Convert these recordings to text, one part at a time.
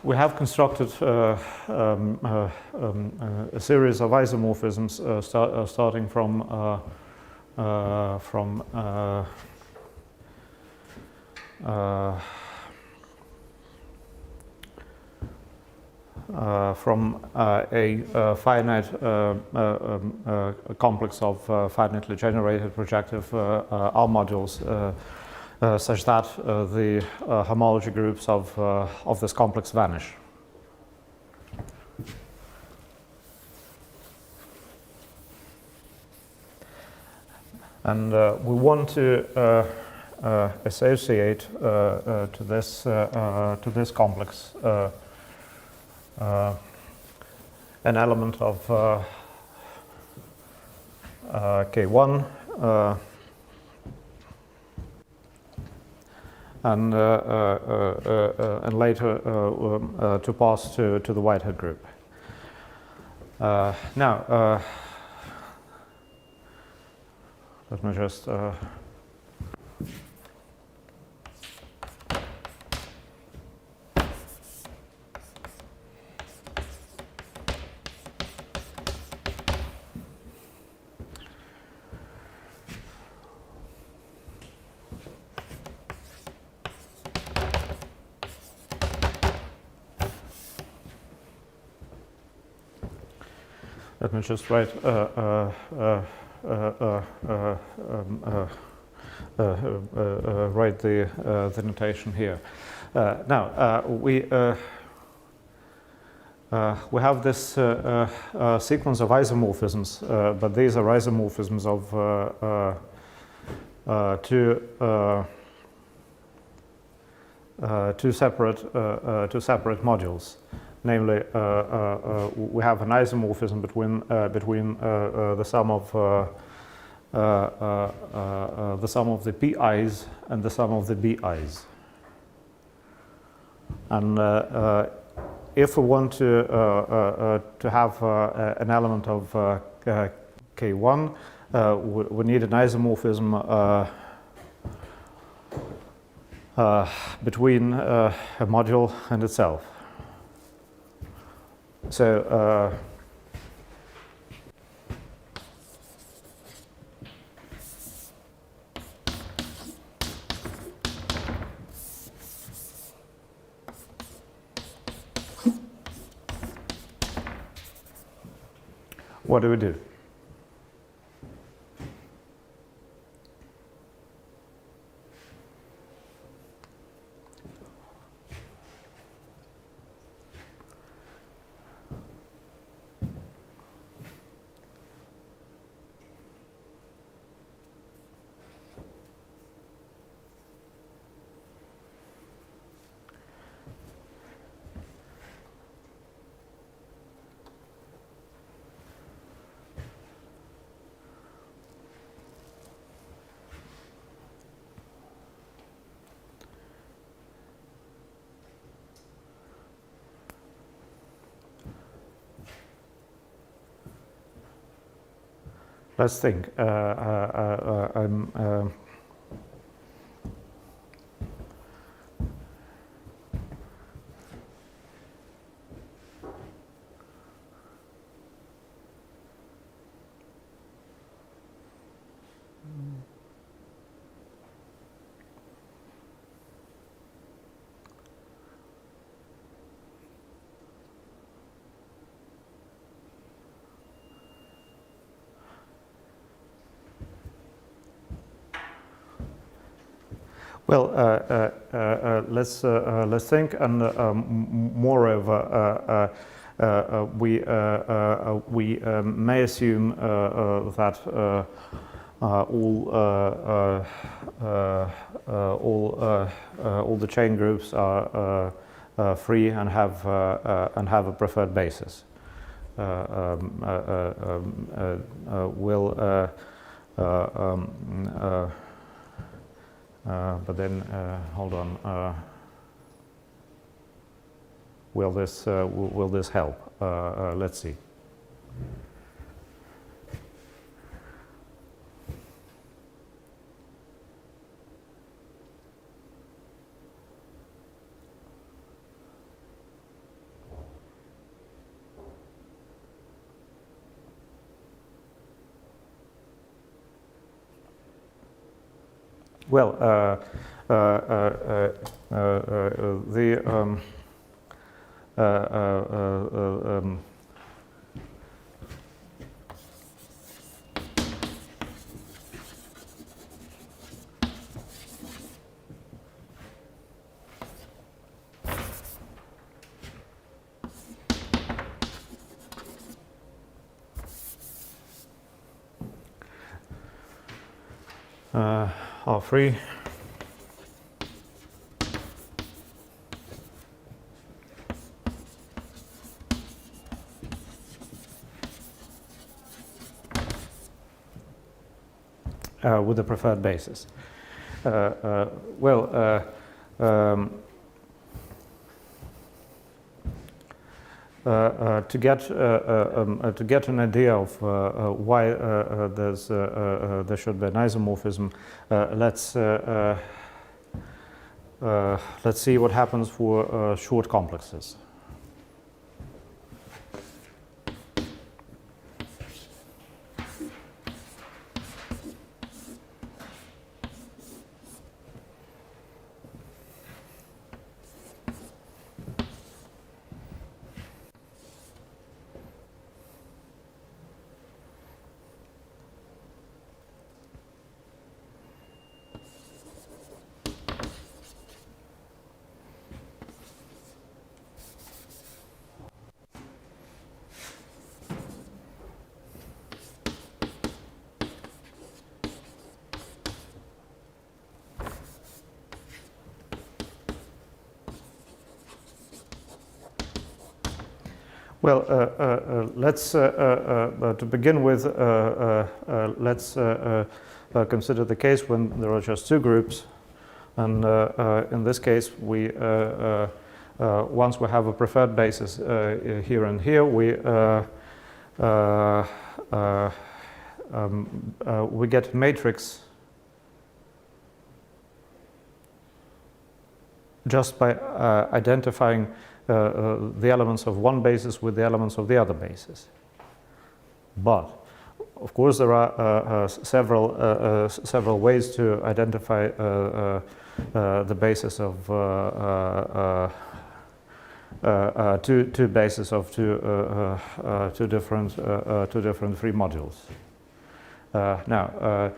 We have constructed a series of isomorphisms starting from a finite complex of finitely generated projective R modules such that the homology groups of this complex vanish. And we want to associate to this complex an element of K1 and later to pass to the Whitehead group. Now, let me just write write the notation here. Now we have this sequence of isomorphisms, but these are isomorphisms of two separate modules. Namely, we have an isomorphism between the sum of the pi's and the sum of the bi's. And if we want to have an element of K1, we need an isomorphism between a module and itself. So what do we do? Let's think. Well, let's think, and moreover, we may assume that all the chain groups are free and have a preferred basis. Will but then hold on. Will this help? Let's see. Well, R3. With the preferred basis. Well, to get an idea of why there should be an isomorphism, let's see what happens for short complexes. Well, let's to begin with, let's consider the case when there are just two groups, and in this case, we once we have a preferred basis here and here, we get a matrix just by identifying the elements of one basis with the elements of the other basis. But of course there are several ways to identify the basis of two bases of two different free modules. Now,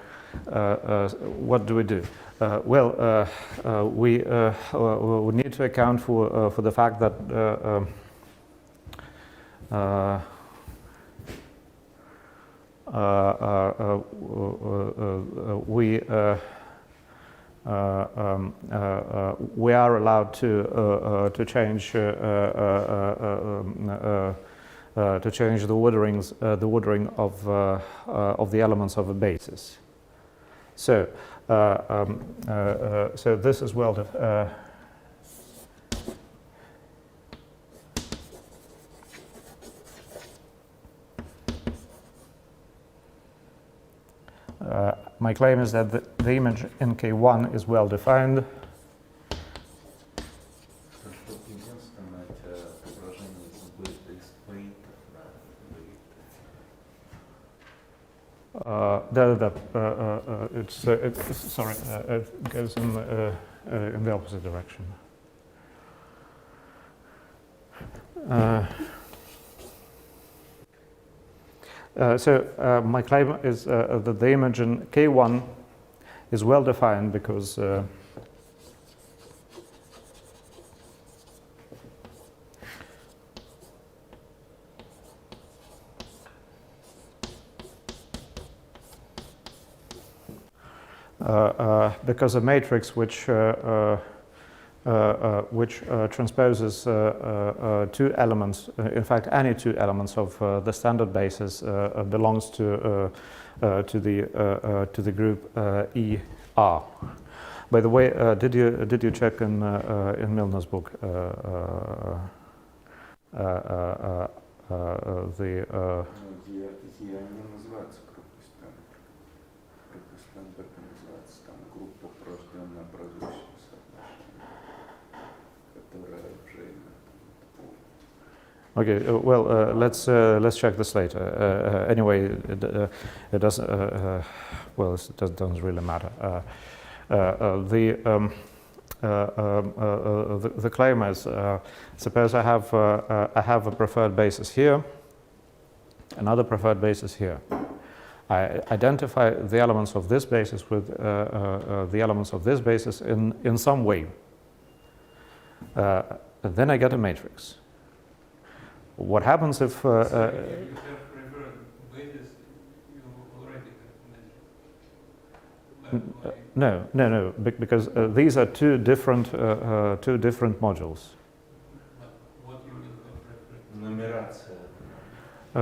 what do we do? Well, we need to account for the fact that we are allowed to change the ordering of the elements of a basis. So so this is well my claim is that the image in K1 is well defined. Sorry, it goes in the opposite direction. So my claim is that the image in K1 is well defined because a matrix which which transposes two elements, in fact any two elements of the standard basis belongs to the group ER. By the way, did you check in Milner's book the Okay, well, let's check this later. Anyway, it doesn't. Well, it doesn't really matter. The claim is: suppose I have a preferred basis here, another preferred basis here. I identify the elements of this basis with the elements of this basis in some way. Then I get a matrix. What happens if so if you have preferred basis, you already have matrix? No, because these are two different modules. What do you mean by preferred? Нумерация. У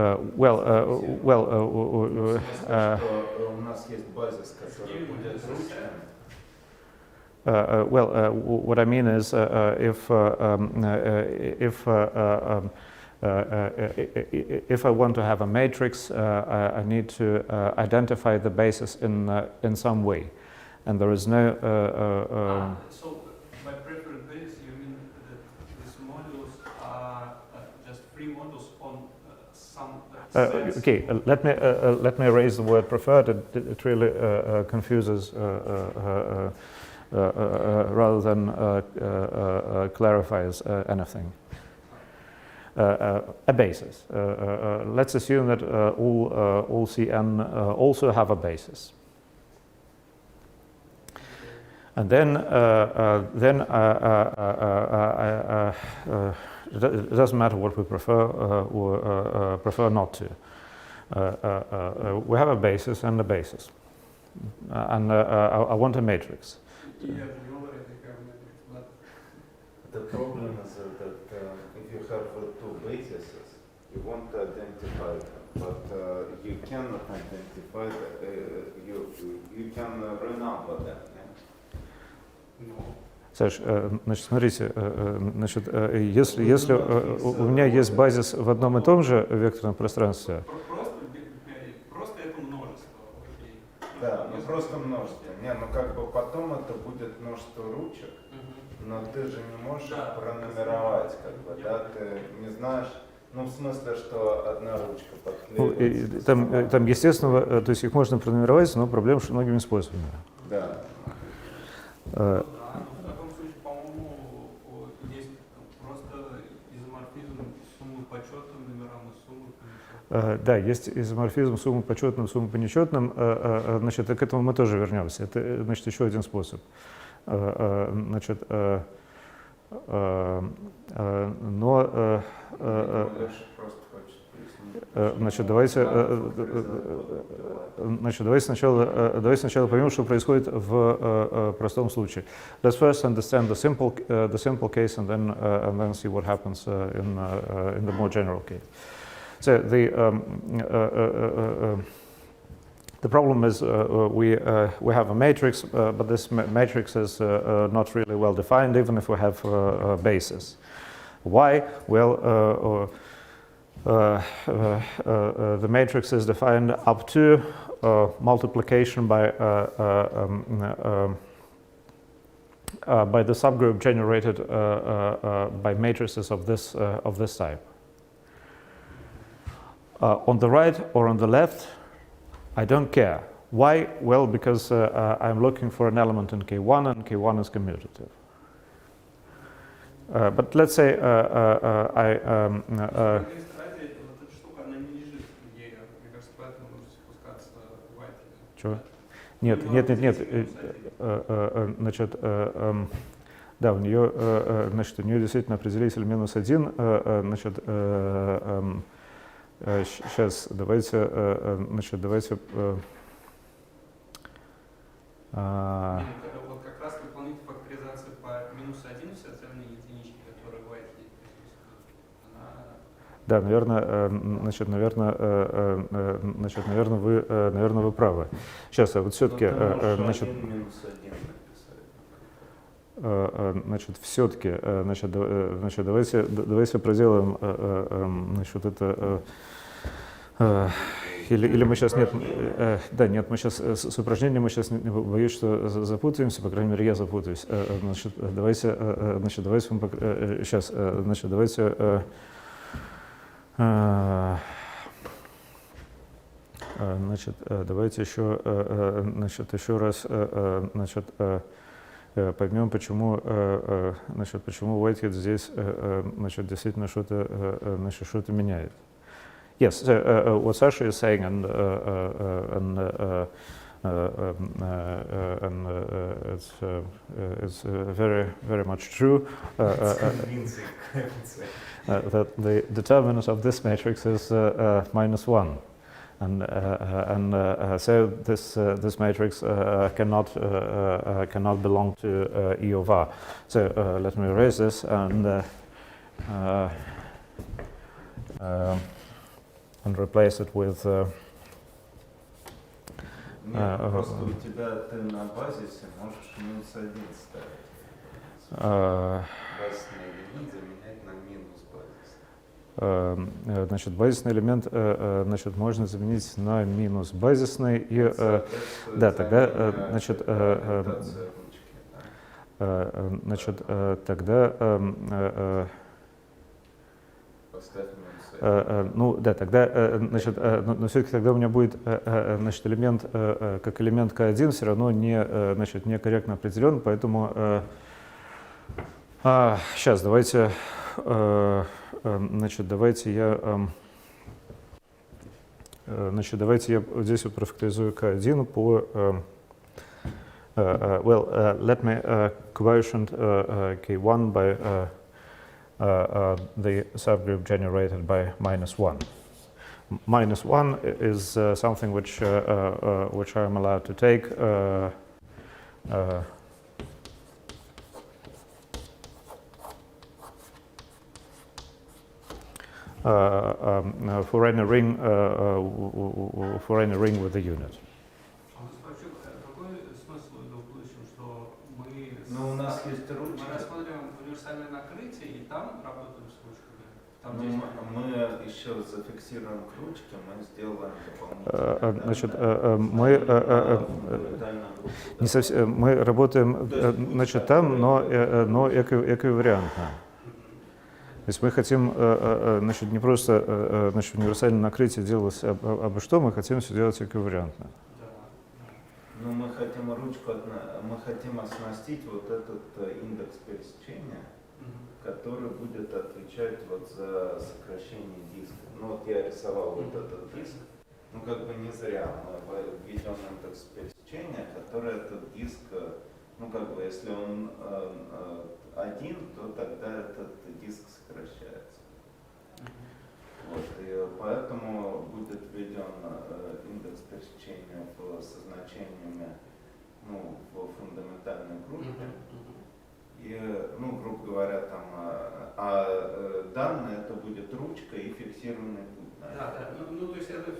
нас есть базис, который будет ручным. What I mean is if I want to have a matrix, I need to identify the basis in some way, and there is no. So by preferred basis, you mean that these modules are just free modules on some sets? Okay, let me erase the word preferred. It really confuses rather than clarifies anything. A basis. Let's assume that all Cn also have a basis, and then it doesn't matter what we prefer or prefer not to. We have a basis and a basis, and I want a matrix. Yeah, you already have matrix, but The problem is that if you have two bases, you want to identify them, but you cannot identify them, you can renumber them. Саш, значит, смотрите, значит, если у меня есть базис в одном и том же векторном пространстве. Просто это множество. Окей. Да, ну просто множество. Не, ну как бы потом это будет множество ручек, но ты же не можешь пронумеровать, как бы, да, ты не знаешь, ну в смысле, что одна ручка подклеивается. Ну, там, естественно, то есть их можно пронумеровать, но проблема что многими способами. Да. В таком случае, по-моему, есть просто изоморфизм суммы по четным номерам и суммы по нечетным. Да, есть изоморфизм суммы по четным, суммы по нечетным. Значит, к этому мы тоже вернемся. Это, значит, еще один способ. Значит, но значит, давайте сначала поймем, что происходит в простом случае. Let's first understand the simple case and then see what happens in the more general case. So the problem is we have a matrix, but this matrix is not really well defined, even if we have a basis. Why? Well, the matrix is defined up to multiplication by the subgroup generated by matrices of this type. On the right or on the left, I don't care. Why? Well, because I'm looking for an element in K1 and K1 is commutative. But let's say Чего? Нет. Значит, да, у нее действительно определитель -1. Значит, сейчас давайте. Вот как раз выполнить факторизацию по -1 Да, наверное, вы правы. Сейчас, а вот все-таки, значит, все-таки, давайте проделаем, значит, это, или мы сейчас, нет, мы сейчас с упражнением, мы сейчас, боюсь, что запутаемся, по крайней мере, я запутаюсь. Значит, давайте сейчас, значит, давайте, значит, давайте еще раз, значит, поймем, почему Whitehead здесь, значит, действительно что-то меняет. Yes, so, what Sasha is saying, and it's very, very much true. That the determinant of this matrix is -1, and so this matrix cannot belong to E of R. So let me erase this and replace it with. Просто у тебя ты на базисе можешь -1 ставить. Базисный элемент заменять на минус базисный. Значит, базисный элемент, значит, можно заменить на минус базисный и, да, тогда, значит, тогда. Ну да, тогда, значит, но все-таки тогда у меня будет, значит, элемент как элемент К1 все равно не, значит, некорректно определен, поэтому сейчас давайте, значит, давайте я здесь вот профакторизую К1 по well, let me quotient K1 by the subgroup generated by -1. -1 is something which I am allowed to take for any ring with a unit. Ну, у нас есть ручки. Мы рассмотрим универсальное накрытие и там работаем с ручками. Там мы еще зафиксируем к ручке, мы сделаем дополнительно. Значит, не совсем, мы работаем, значит, там, но эквивариантно. То есть мы хотим, значит, не просто, значит, универсальное накрытие делалось обо что, мы хотим все делать эквивариантно. Ну, мы хотим ручку, мы хотим оснастить вот этот индекс пересечения, который будет отвечать вот за сокращение диска. Ну вот я рисовал вот этот диск, ну как бы не зря мы введем индекс пересечения, который этот диск, ну как бы если он один, то тогда этот диск сокращается. Вот, и поэтому будет введен индекс пересечения со значениями, ну, в фундаментальной группе. И, ну, грубо говоря, там, данные это будет ручка и фиксированный путь. Да, да. Ну, то есть это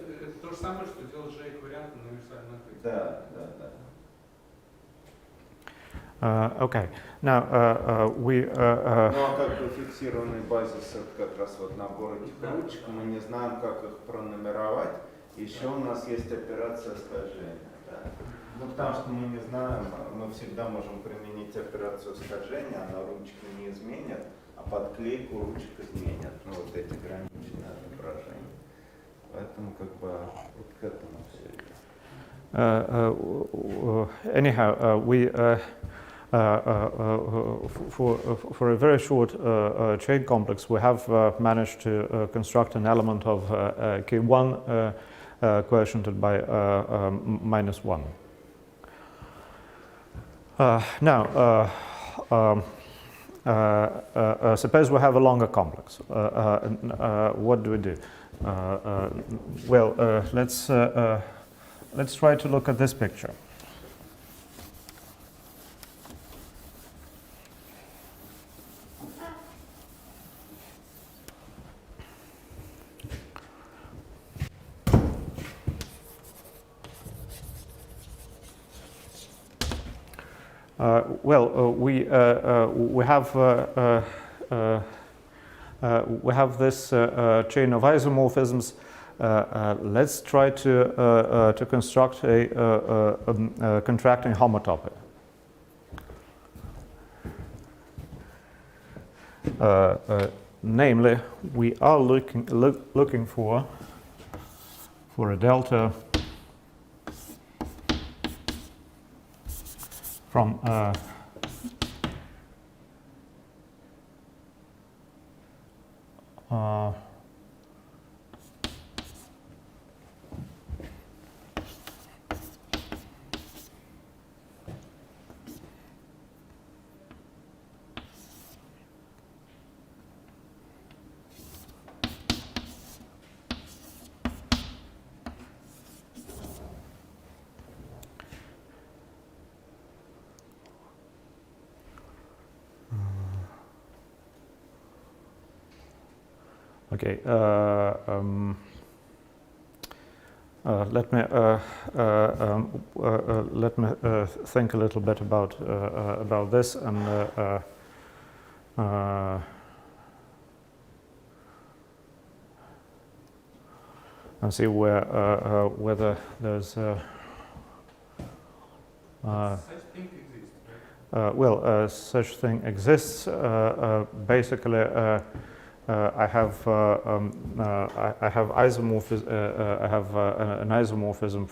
то же самое, что делать же эквивариант на универсальном накрытии. Да. Okay. Now we. Ну а как бы фиксированный базис, это как раз вот набор этих ручек, мы не знаем, как их пронумеровать. Еще у нас есть операция скольжения. Да? Ну потому что мы не знаем, мы всегда можем применить операцию скольжения, она ручки не изменит, а подклейку ручек изменит. Ну вот эти граничные отображения. Поэтому как бы вот к этому все идет. Anyhow, we. For a very short chain complex, we have managed to construct an element of K1 quotiented by -1. Now, suppose we have a longer complex. What do we do? Well, let's try to look at this picture. We have this chain of isomorphisms. Let's try to construct a contracting homotopy. Namely, we are looking for a delta from okay. Let me think a little bit about this and see whether there's Such thing exists, right? such thing exists. Basically, I have isomorphism. I have an isomorphism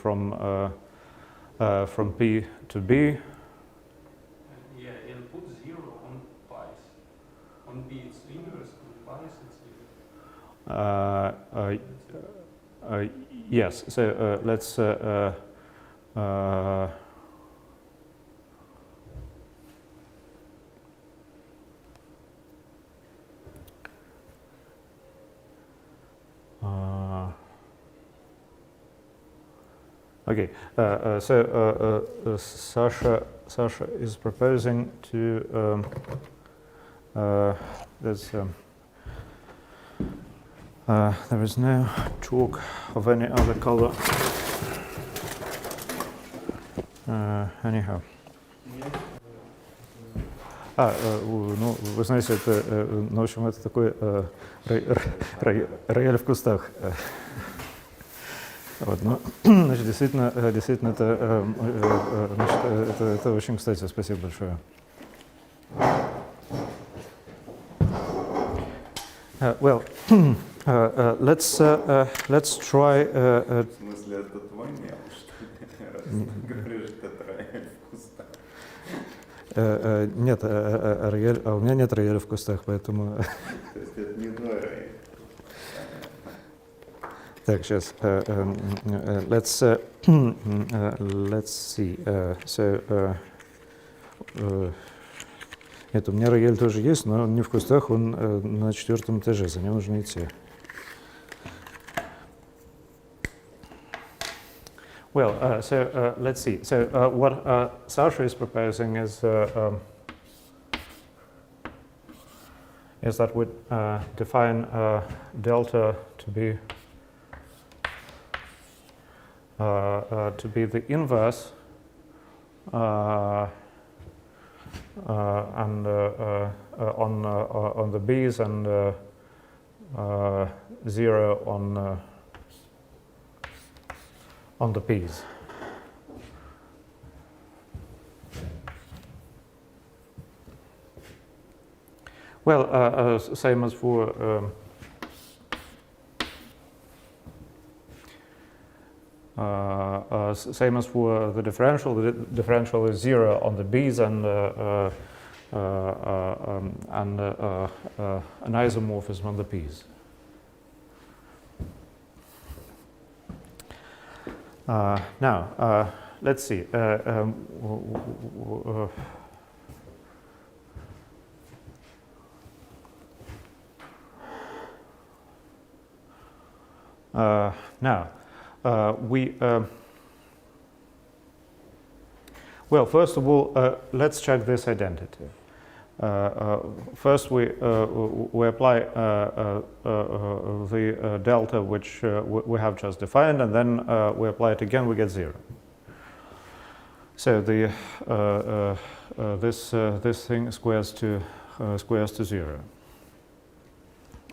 from P to B. Yeah, and put 0 on pi's. On B it's inverse, on pi's it's zero. Yes. So let's. Okay, so Sasha is proposing to there is no talk of any other color. Anyhow. Ну, вы знаете, это, ну, в общем, это такой рояль в кустах. Вот, ну, значит, действительно, это, значит, это очень кстати. Спасибо большое. Well, let's try. В смысле, это твой мел, что ли? Говоришь, это рояль в кустах. Нет, рояль, у меня нет рояля в кустах, поэтому. То есть это не твой рояль. Так, сейчас. Let's see. Нет, у меня рояль тоже есть, но он не в кустах, он на 4-м этаже, за ним нужно идти. Well, let's see. So what Sasha is proposing is that we define delta to be the inverse and on the B's and 0 on the P's. Well, same as for the differential. The differential is 0 on the B's and an isomorphism on the P's. Now, let's see. Well, first of all, let's check this identity. First, we apply the delta which we have just defined, and then we apply it again. We get 0. So the this thing squares to 0.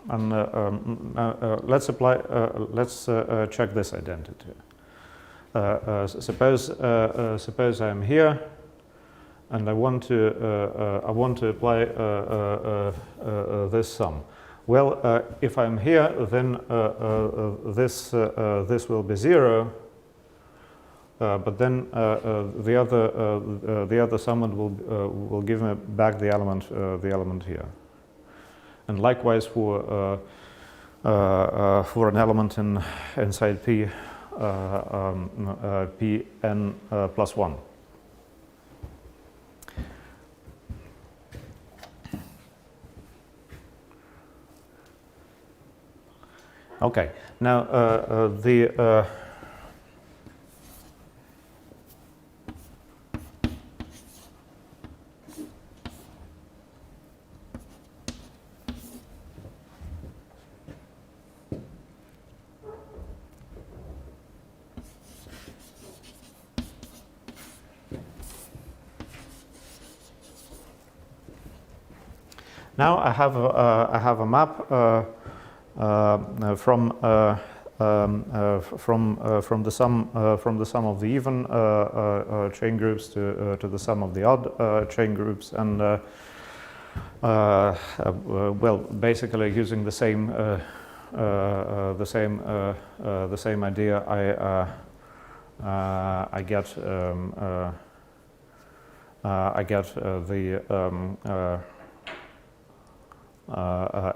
And let's check this identity. Suppose I'm here, and I want to apply this sum. Well, if I'm here, then this will be 0. But then the other summand will give me back the element here. And likewise for an element inside P, Pn plus 1. Okay. Now now I have a map from the sum of the even chain groups to the sum of the odd chain groups, and well, basically using the same idea, I get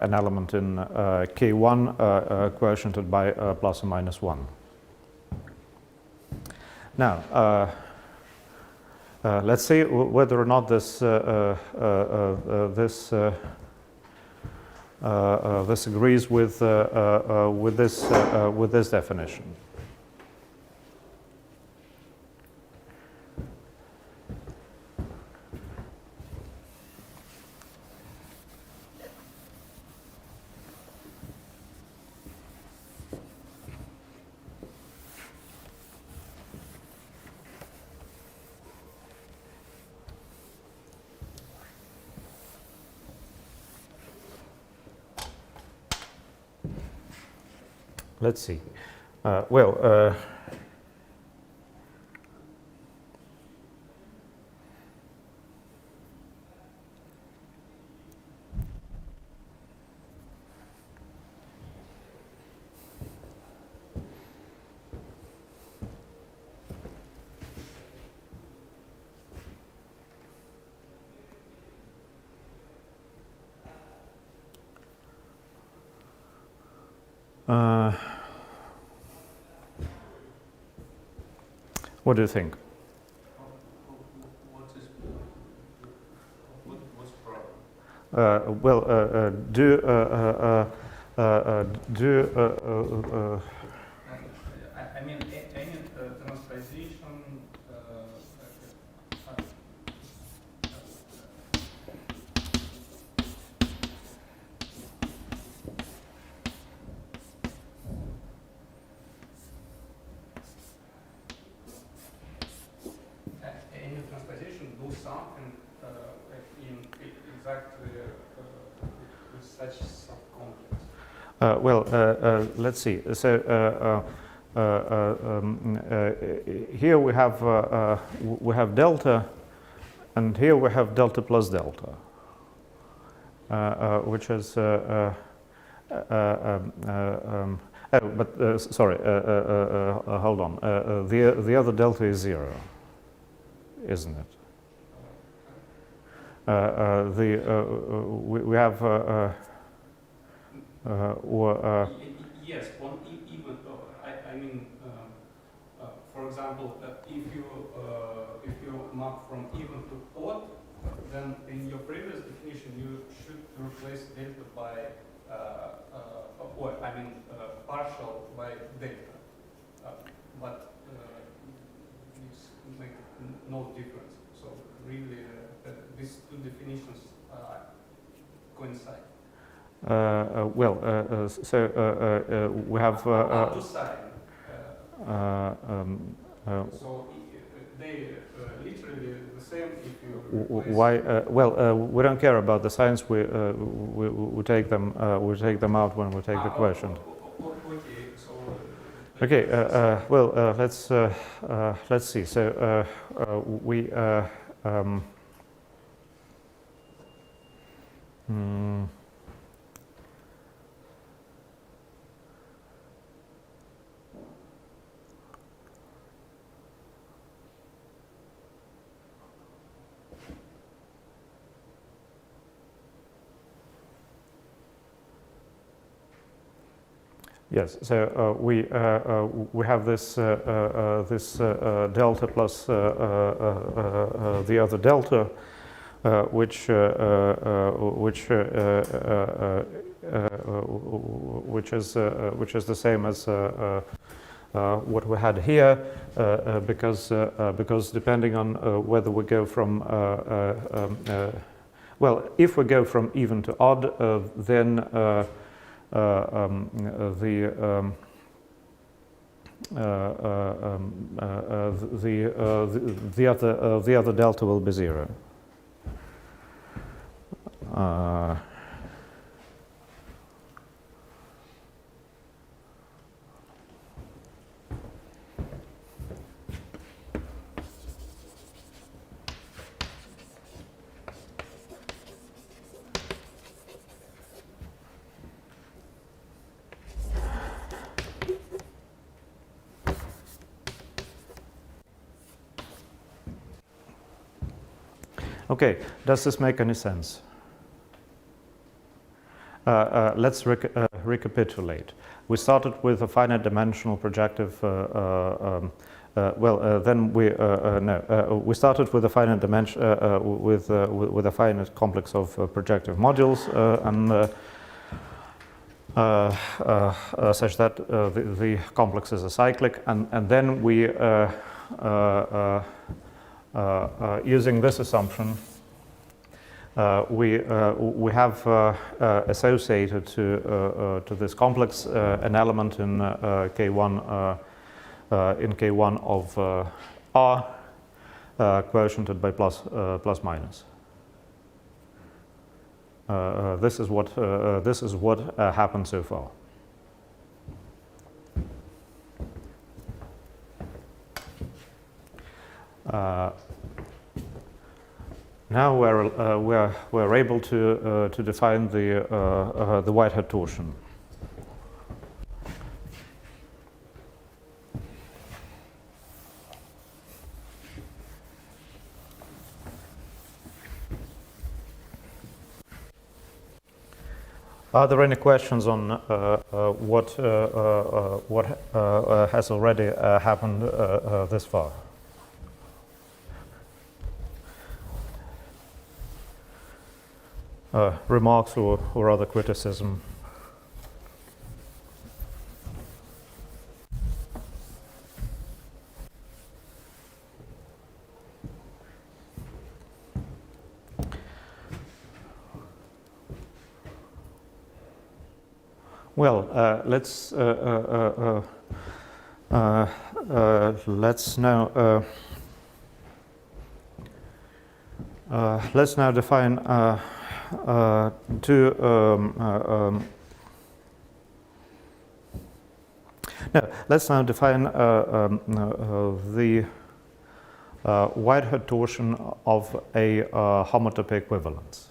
an element in K1 quotiented by plus or minus 1. Now, let's see whether or not this agrees with this definition. Let's see. Well, what do you think? What's the problem? Well, I mean, any transposition. Any transposition do something in exactly with such subcomplex. well, let's see. So here we have delta, and here we have delta plus delta, which is sorry. Hold on. The other delta is 0, isn't it? We have yes, on even. I mean, for example, if you map from even to odd, then in your previous definition you should replace delta by partial by delta, but this make no difference. So really, these two definitions coincide. well, so we have. Up to sign. So they literally the same if you replace. Why? Well, we don't care about the signs. We take them. We take them out when we take the question. Okay, so. Okay. Well, let's see. So we. Yes, so we have this delta plus the other delta, which is the same as what we had here, because depending on whether we go from well, if we go from even to odd, then the other delta will be 0. Okay, does this make any sense? Let's recapitulate. We started with a finite dimensional projective. Then we we started with a finite dimension with a finite complex of projective modules, and such that the complex is acyclic, and then we using this assumption, we have associated to this complex an element in K1 of R, quotiented by plus minus. This is what happened so far. Now we're able to define the Whitehead torsion. Are there any questions on what has already happened this far? Remarks or other criticism? Well, let's now define two. No, let's now define the Whitehead torsion of a homotopy equivalence.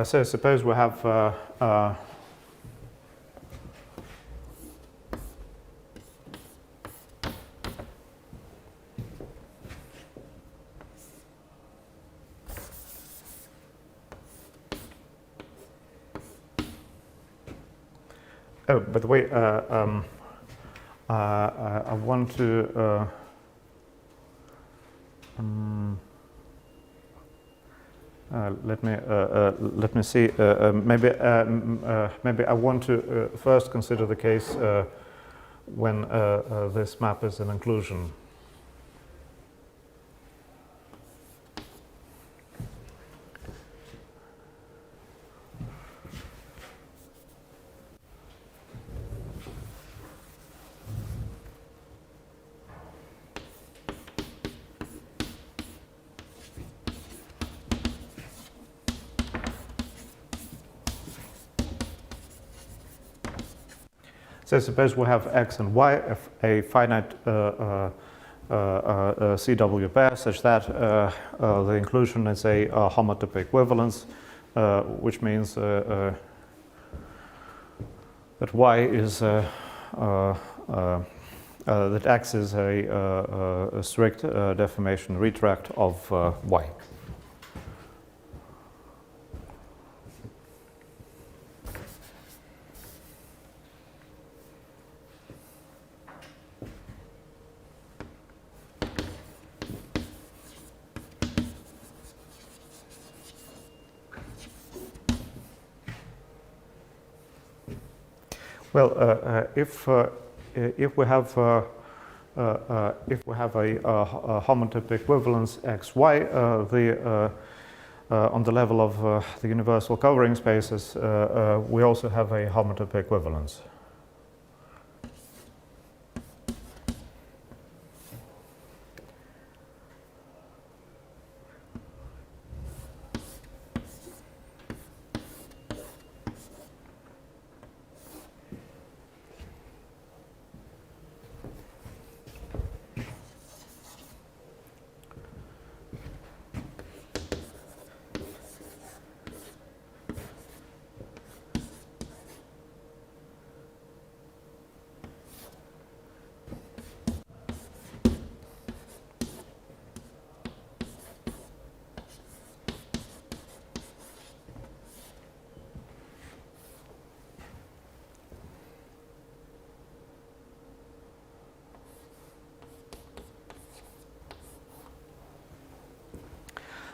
So suppose we have oh, by the way, I want to let me see. Maybe I want to first consider the case when this map is an inclusion. So suppose we have x and y, a finite CW pair, such that the inclusion is a homotopy equivalence, which means that y is that x is a strict deformation retract of y. Well, if we have a homotopy equivalence xy, on the level of the universal covering spaces, we also have a homotopy equivalence.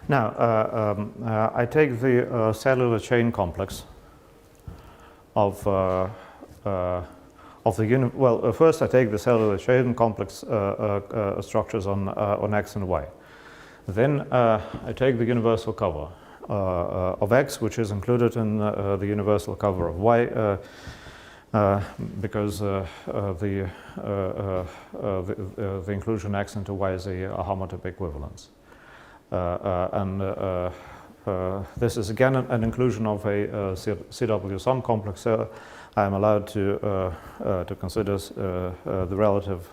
Now, I take the cellular chain complex of the first I take the cellular chain complex structures on x and y. Then I take the universal cover of x, which is included in the universal cover of y, because the inclusion x into y is a homotopy equivalence. This is again an inclusion of a CW sum complex. I am allowed to consider the relative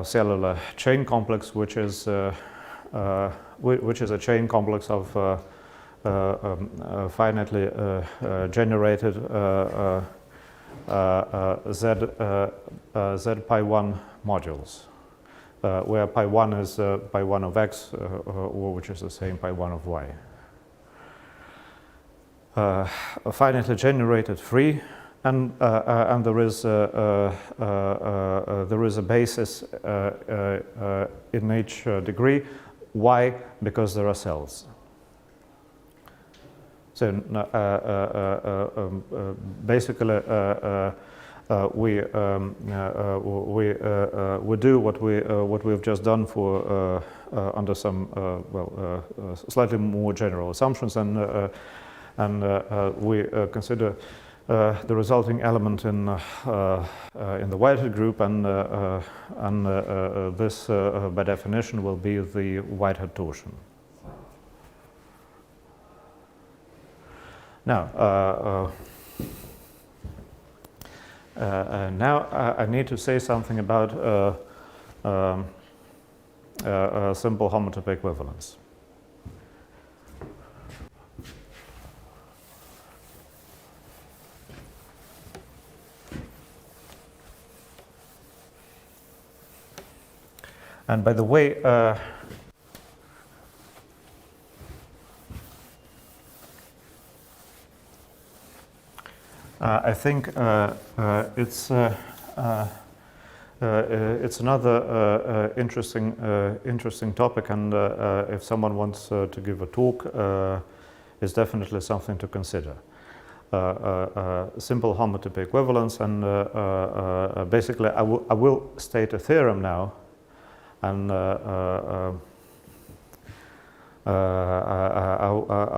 cellular chain complex, which is a chain complex of finitely generated Z pi 1 modules. Where pi 1 is pi 1 of x, which is the same pi 1 of y. Finitely generated free, and there is a basis in each degree. Why? Because there are cells. So basically, we do what we've just done for under some slightly more general assumptions, and we consider the resulting element in the Whitehead group, and this by definition will be the Whitehead torsion. Now. Now I need to say something about simple homotopy equivalence. And by the way, I think it's it's another interesting topic, and if someone wants to give a talk, it's definitely something to consider. Simple homotype equivalence, and basically I will state a theorem now, and I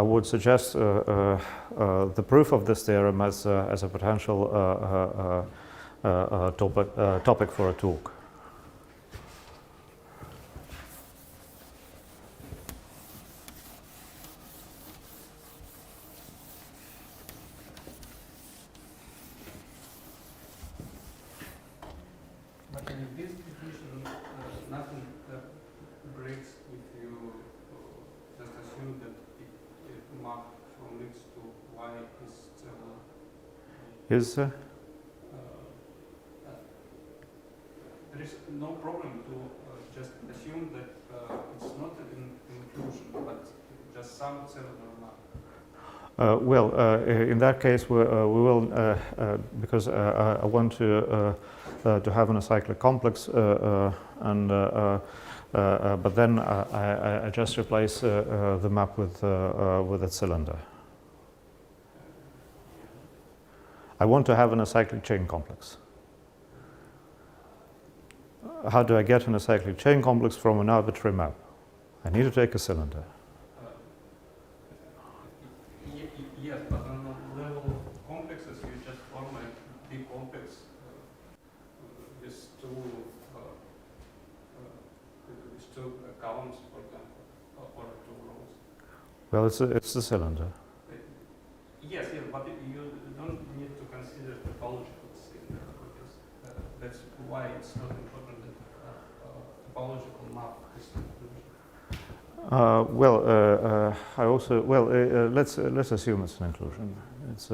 would suggest the proof of this theorem as a potential topic for a talk. But in this definition, nothing breaks if you just assume that it map from X to Y is similar. Is there is no problem to just assume that it's not an inclusion, but just some cellular map. well, in that case, we will, because I want to have an acyclic complex, and but then I just replace the map with a cylinder. I want to have an acyclic chain complex. How do I get an acyclic chain complex from an arbitrary map? I need to take a cylinder. Yes, but on the level of complexes, you just form a big complex with two columns, for example, or two rows. Well, it's a cylinder. Yes, but you don't need to consider topologicals in there, because that's why it's not important that topological map is included. Well, I also let's assume it's an inclusion. It's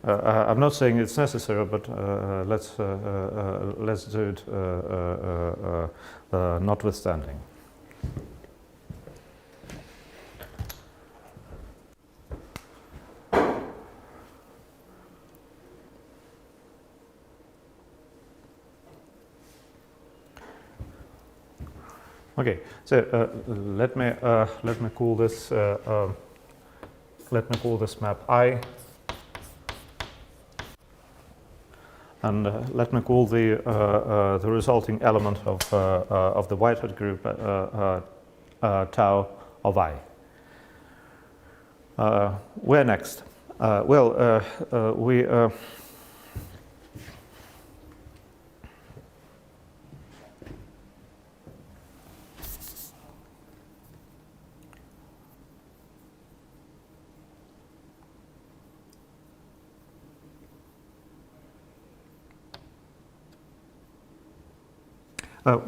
I'm not saying it's necessary, but let's do it notwithstanding. Okay, so let me call this map I, and let me call the resulting element of the Whitehead group tau of I. Where next? We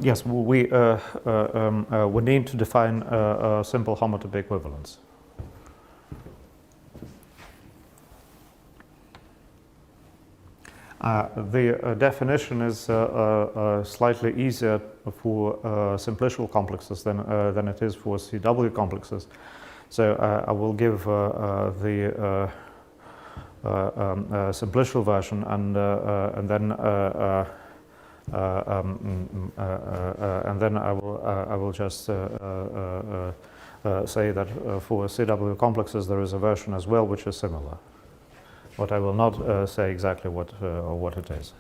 yes, we need to define simple homotype equivalence. The definition is slightly easier for simplicial complexes than it is for CW complexes. So I will give the simplicial version, and then I will just say that for CW complexes there is a version as well which is similar. But I will not say exactly what it is.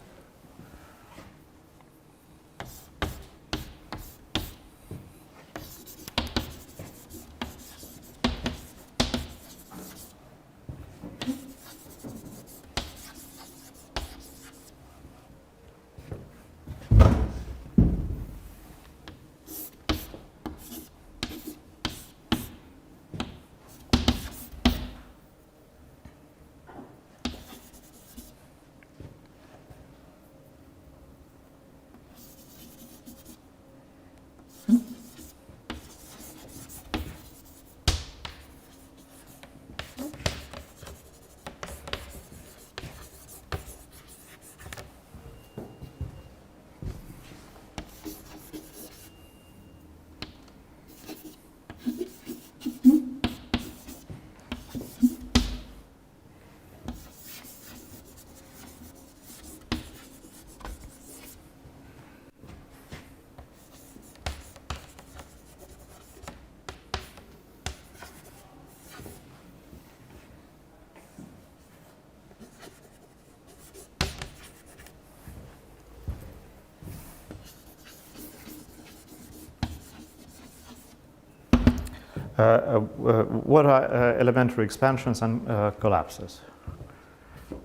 What are elementary expansions and collapses?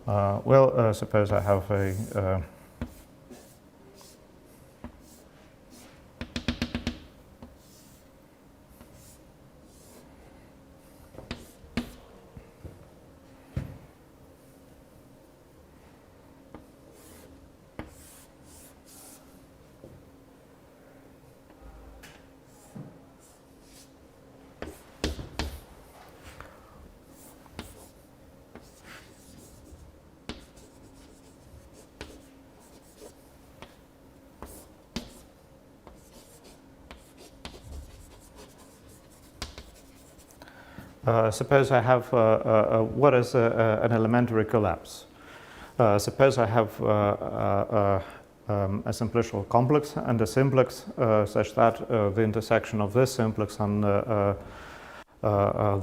Well, suppose I have a suppose I have, what is an elementary collapse? Suppose I have a simplicial complex and a simplex such that the intersection of this simplex and the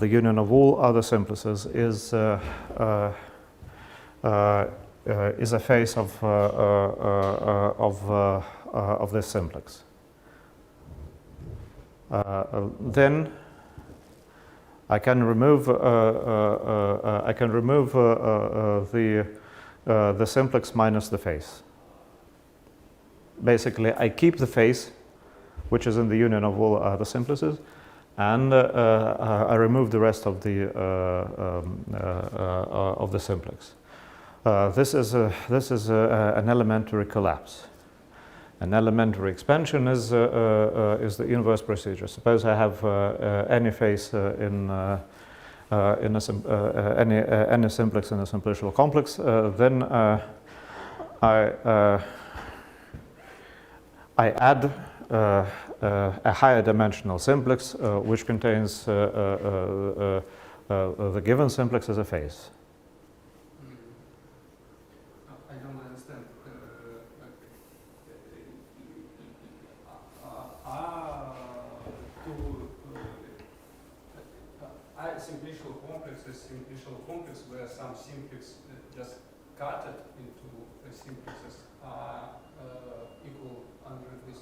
union of all other simplices is a phase of this simplex. Then I can remove the simplex minus the phase. Basically, I keep the phase, which is in the union of all other simplices, and I remove the rest of the simplex. This is an elementary collapse. An elementary expansion is the inverse procedure. Suppose I have any phase in any simplex in a simplicial complex, then I add a higher dimensional simplex which contains the given simplex as a phase. I don't understand. Simplicial complex is simplicial complex where some simplex just cut it into simplexes are equal under this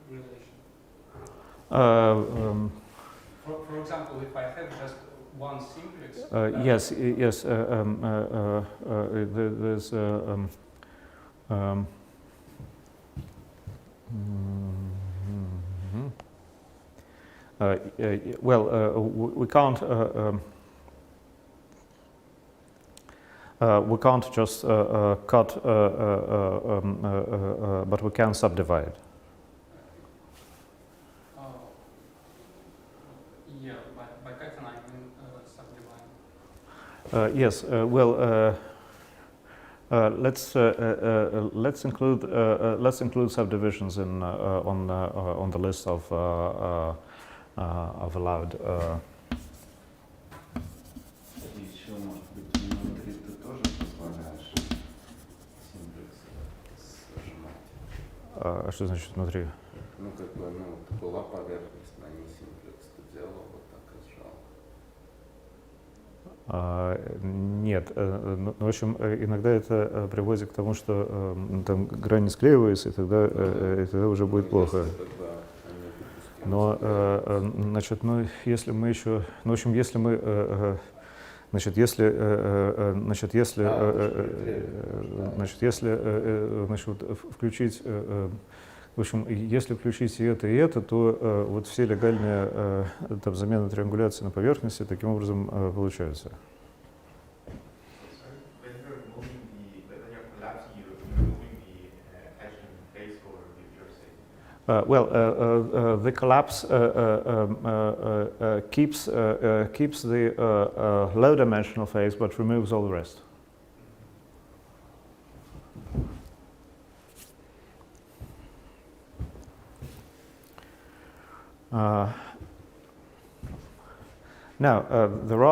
relation. For example, if I have just one simplex. Yes. There's. We can't. We can't just cut, but we can subdivide. Yeah, by cutting I mean subdivide. Yes. Let's include subdivisions in on the list of allowed. Еще, может быть, внутри ты тоже позволяешь симплексы сжимать? Что значит внутри? Ну, как бы, была поверхность, на ней симплекс, ты взял вот так и сжал. Нет. В общем, иногда это приводит к тому, что там грани склеиваются, и тогда уже будет плохо. Но, значит, если мы еще, в общем, если мы, включить, в общем, если включить и это, то вот все легальные там замены триангуляции на поверхности таким образом получаются. The collapse keeps the low-dimensional phase, but removes all the rest. Now there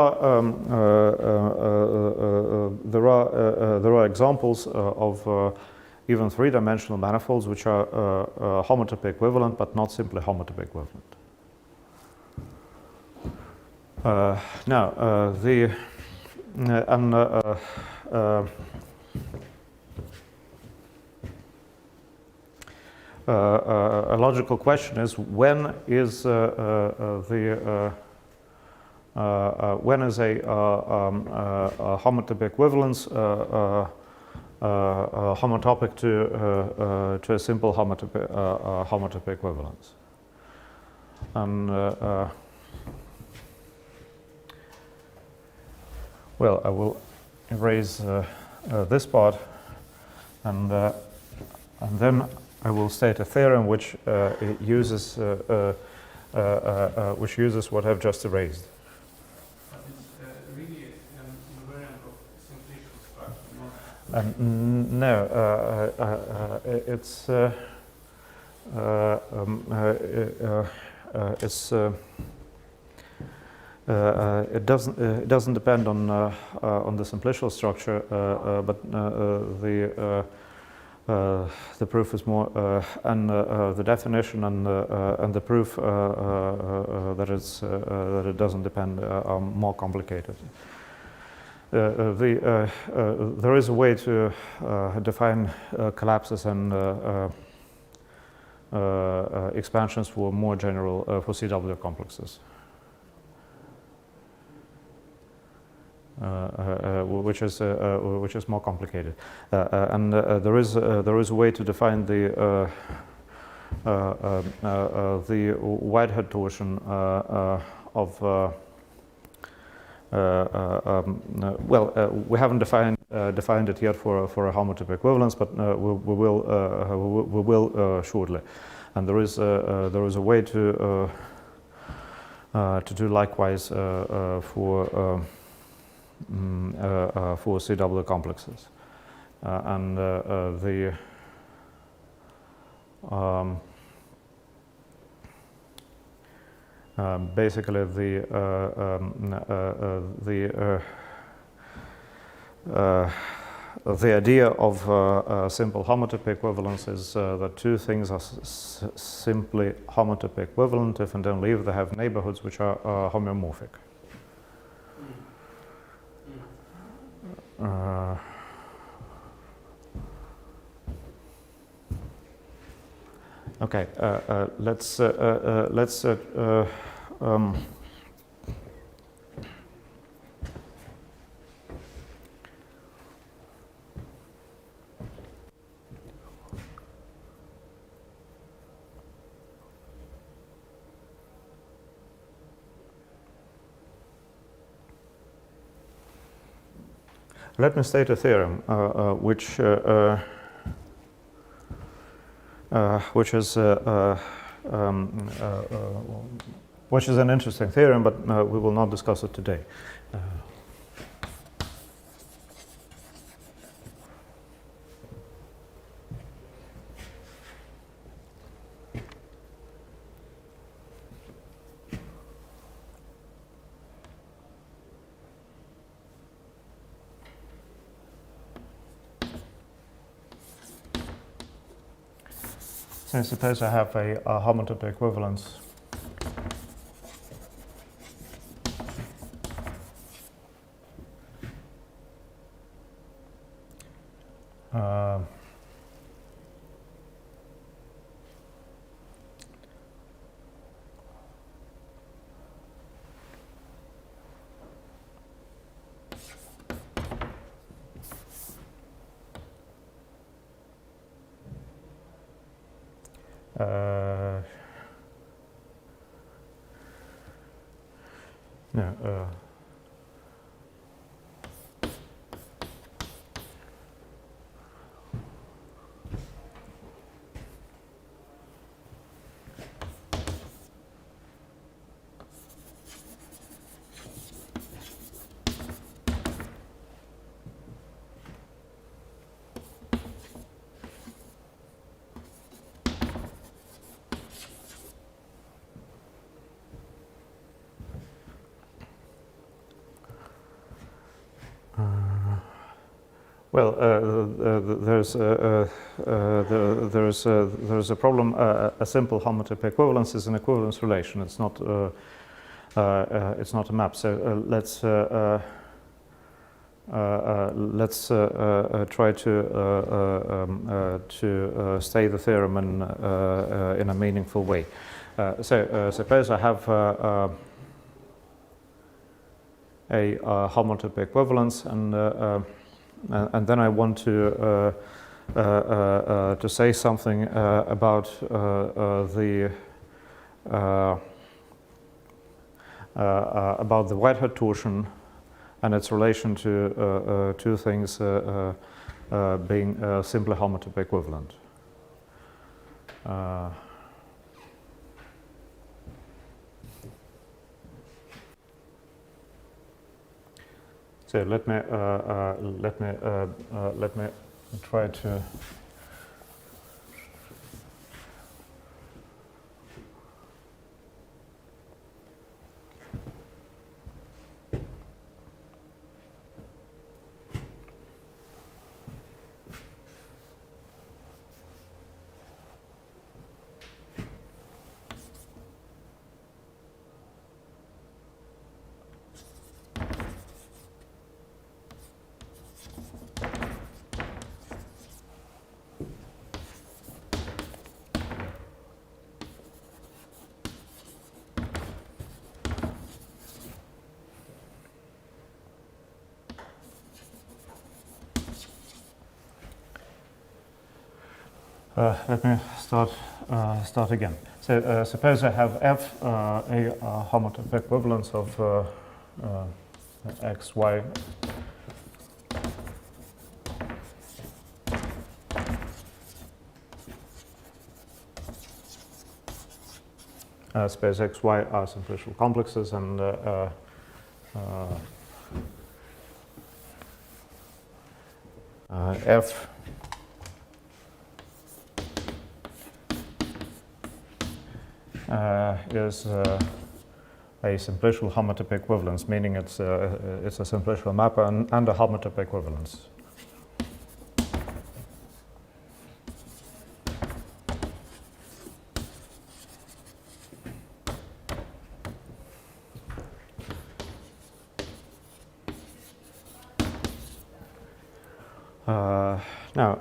are examples of even three-dimensional manifolds which are homotopy equivalent, but not simply homotopy equivalent. a logical question is when is when is a homotype equivalence homotopic to a simple homotype equivalence? And well, I will erase this part, and then I will state a theorem which uses what I've just erased. But it's really an invariant of simplicial structure, No, it doesn't depend on the simplicial structure, but the proof is more and the definition and the proof that it doesn't depend are more complicated. There is a way to define collapses and expansions for more general for CW complexes, which is more complicated, and there is a way to define the Whitehead torsion of. We haven't defined it yet for a homotype equivalence, but we will shortly. And there is a way to do likewise for CW complexes, and basically the idea of simple homotype equivalence is that two things are simply homotype equivalent if and only if they have neighborhoods which are homeomorphic. Okay, let's let me state a theorem which is an interesting theorem, but we will not discuss it today. So suppose I have a homotype equivalence well, there's a problem. A simple homotype equivalence is an equivalence relation. It's not a map. So let's let's try to state the theorem in a meaningful way. So suppose I have a homotype equivalence, and then I want to say something about the white-hat torsion and its relation to two things being simply homotype equivalent. So let me try to let me start again. So suppose I have F a homotype equivalence of X, Y. Space X, Y are simplicial complexes, and F is a simplicial homotype equivalence, meaning it's a simplicial mapper and a homotype equivalence. Now,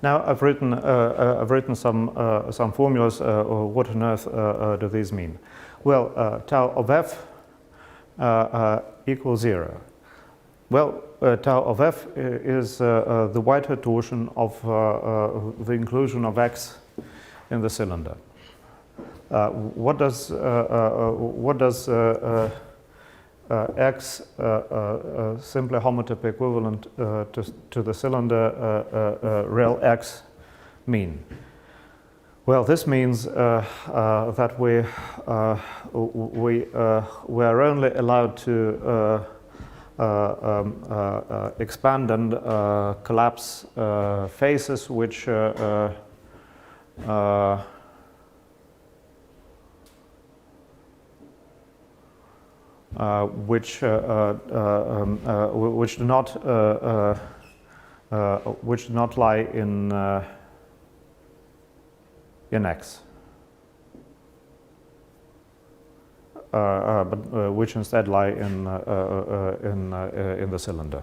Now I've written some formulas. What on earth do these mean? Well, tau of f equals 0. Well, tau of f is the white-hat torsion of the inclusion of x in the cylinder. What does X simply homotype equivalent to the cylinder rel X mean? Well, this means that we are only allowed to expand and collapse faces which which do not lie in X, but which instead lie in the cylinder.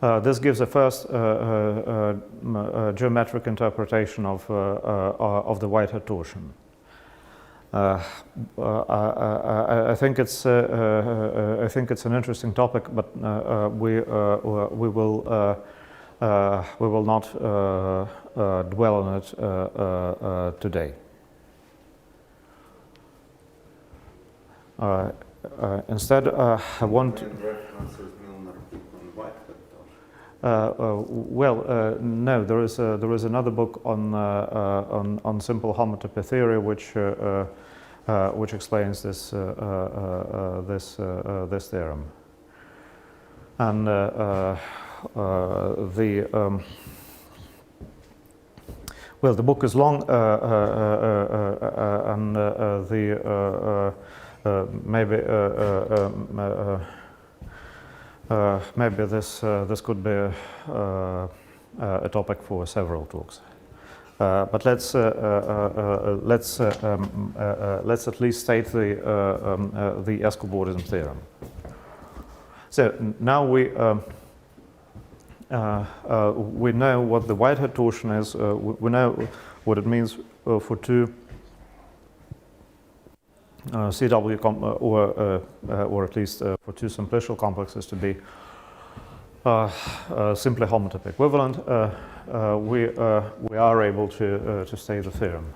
This gives a first geometric interpretation of the Whitehead torsion. I think it's an interesting topic, but we will not dwell on it today. Instead, I want. No, there is another book on simple homotopy theory, which explains this theorem, and the book is long, and maybe this could be a topic for several talks. But let's at least state the Escobaudism theorem. So now we know what the Whitehead torsion is. We know what it means for two CW or at least for two simplicial complexes to be simply homotopy equivalent. We are able to state the theorem.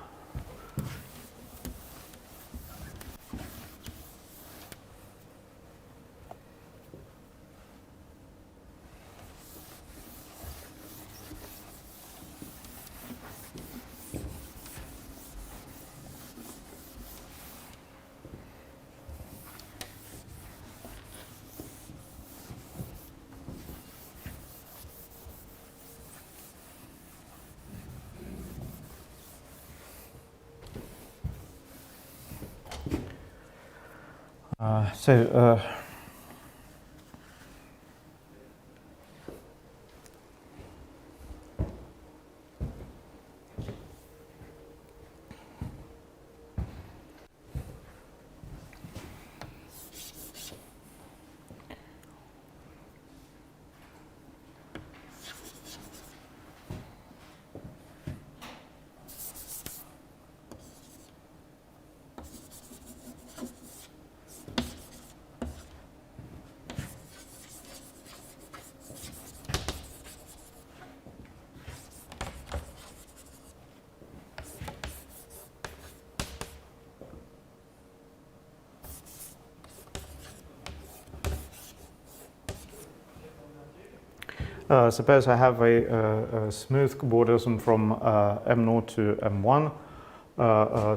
Suppose I have a smooth cobordism from M0 to M1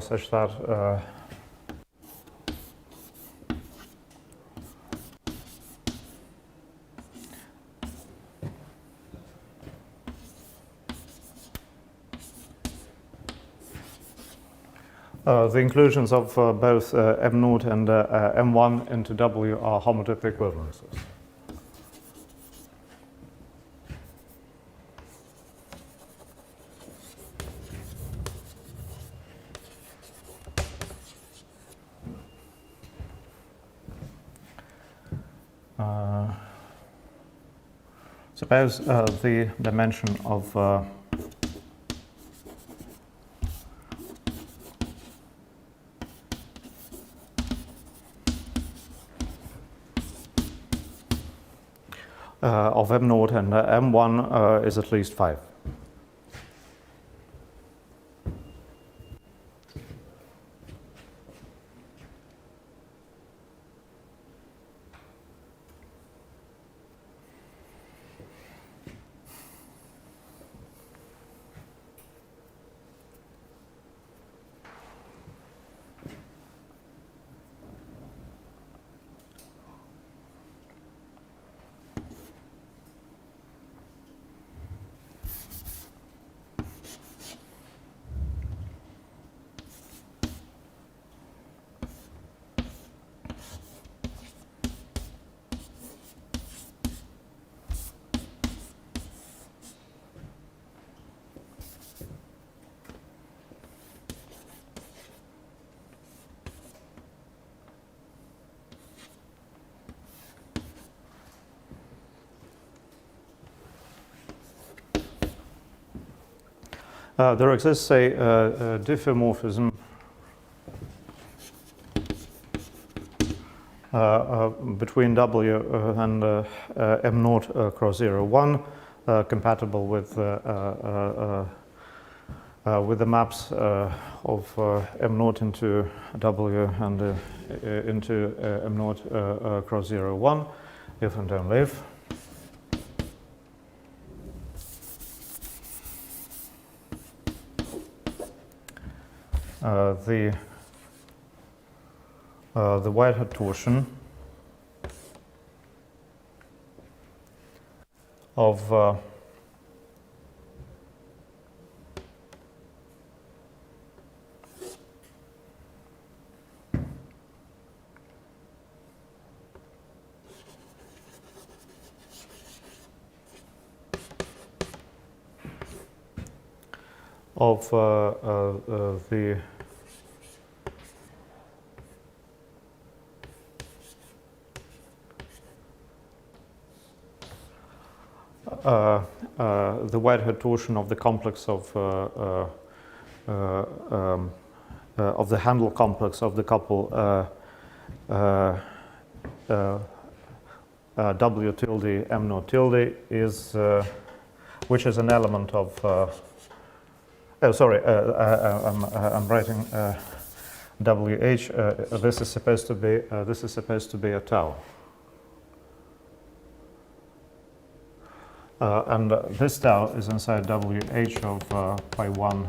such that the inclusions of both M0 and M1 into W are homotopy equivalences. Suppose the dimension of M0 and M1 is at least 5. there exists a diffeomorphism between W and M naught cross 0, 1, compatible with the maps of M naught into W and into M naught cross 0, 1, if and only if. The Whitehead torsion of the Whitehead torsion of the complex of the handle complex of the couple W tilde M naught tilde is which is an element of oh sorry I'm writing WH this is supposed to be a tau. And this tau is inside WH of pi 1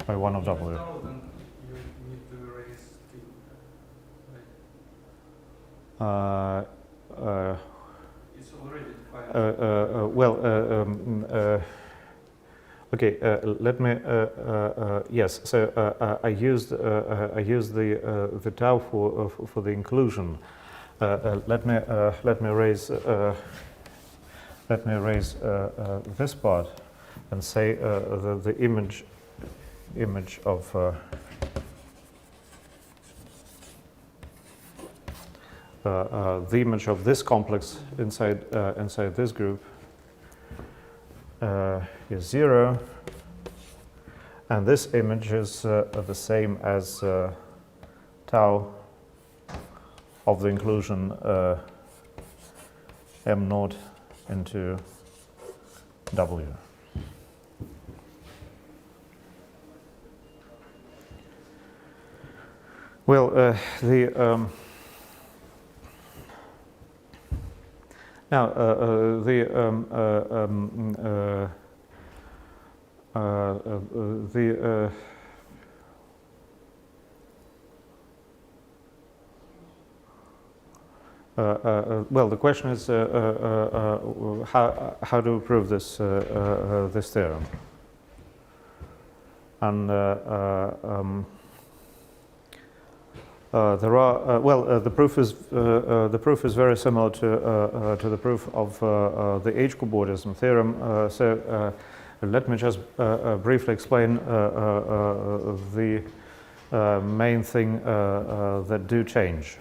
of W. Then you need to erase T, right? It's already defined. Okay. Let me. Yes. So I used the tau for the inclusion. Let me erase. Let me erase this part and say the image of the image of this complex inside this group is 0, and this image is the same as tau of the inclusion M naught into W. Well, now well, the question is how to prove this this theorem, and there are the proof is very similar to the proof of the H-cobordism theorem. So let me just briefly explain the main thing that do change.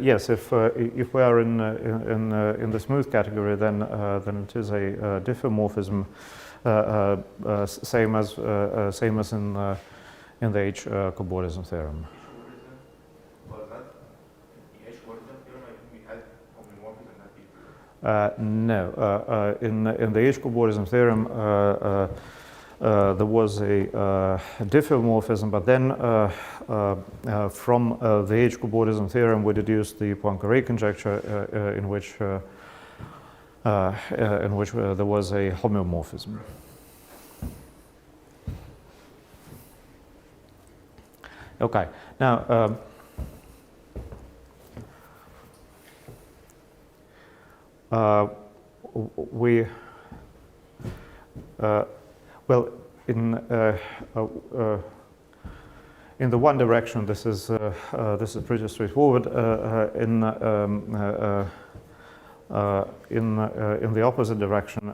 Yes. If we are in the smooth category, then it is a diffeomorphism, same as in the H-cobordism theorem. No. In the H-cobordism theorem, there was a diffeomorphism, but then from the H-cobordism theorem we deduced the Poincare conjecture in which there was a homeomorphism. Okay. Now we well, in in the one direction, this is pretty straightforward. In the opposite direction,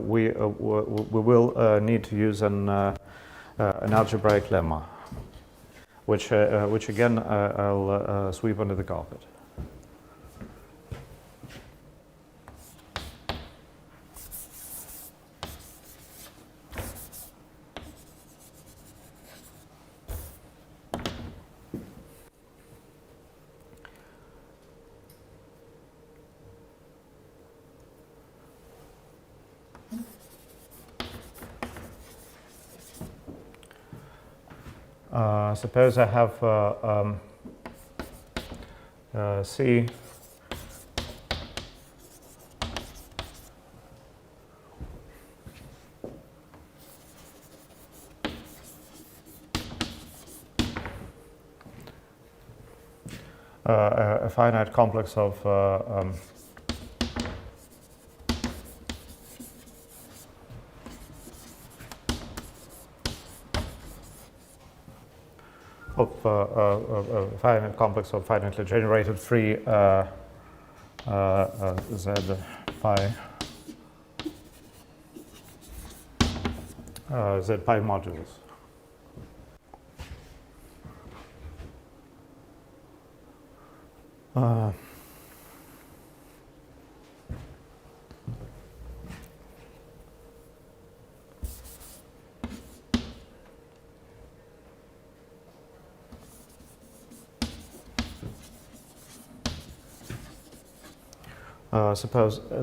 we will need to use an algebraic lemma, which again I'll sweep under the carpet. Suppose I have C a finite complex of a finite complex of finitely generated free Z pi modules.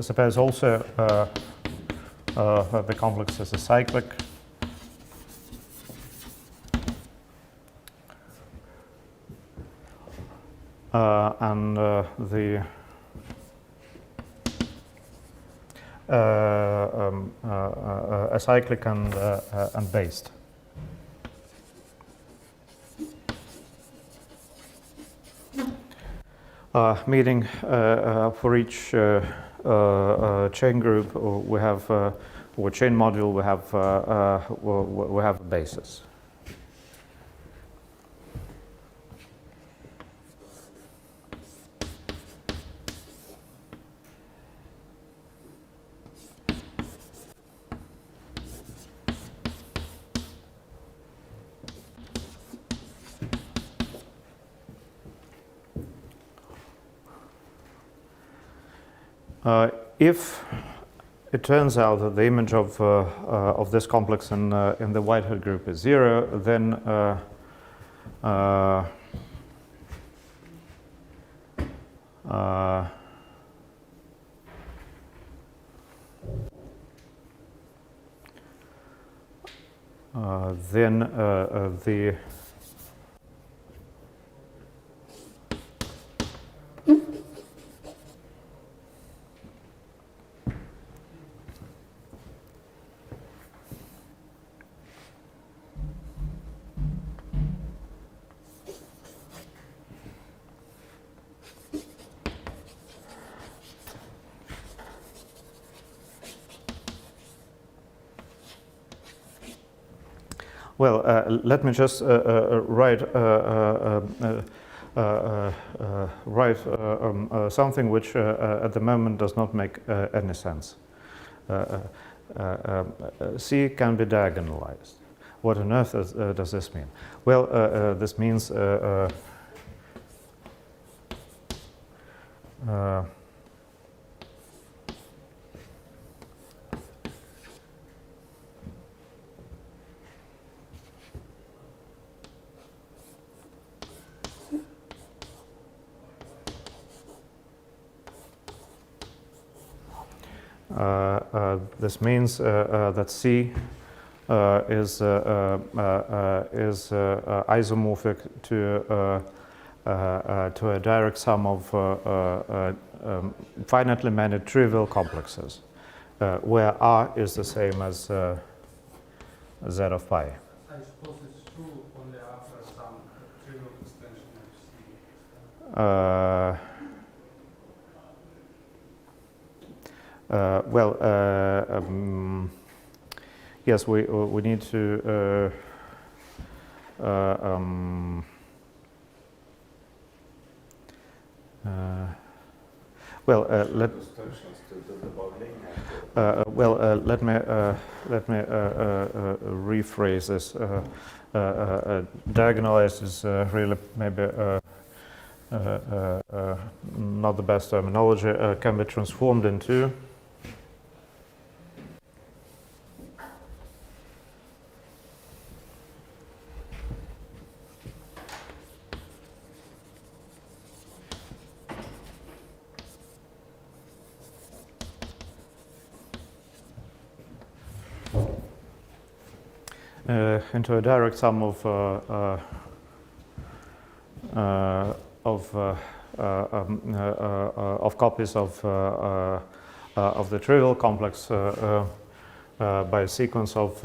Suppose also the complex is a cyclic. And the acyclic and based. Meaning for each chain group we have or chain module we have a basis. If it turns out that the image of this complex in the Whitehead group is 0, then the well, let me just write something which at the moment does not make any sense. C can be diagonalized. What on earth does this mean? Well, this means this means that C is isomorphic to a direct sum of finitely many trivial complexes, where R is the same as Z of pi. I suppose it's true only after some trivial extension of C. Well, yes, we need to well, let me rephrase this. Diagonalized is really maybe not the best terminology. Can be transformed into. Into a direct sum of copies of the trivial complex by a sequence of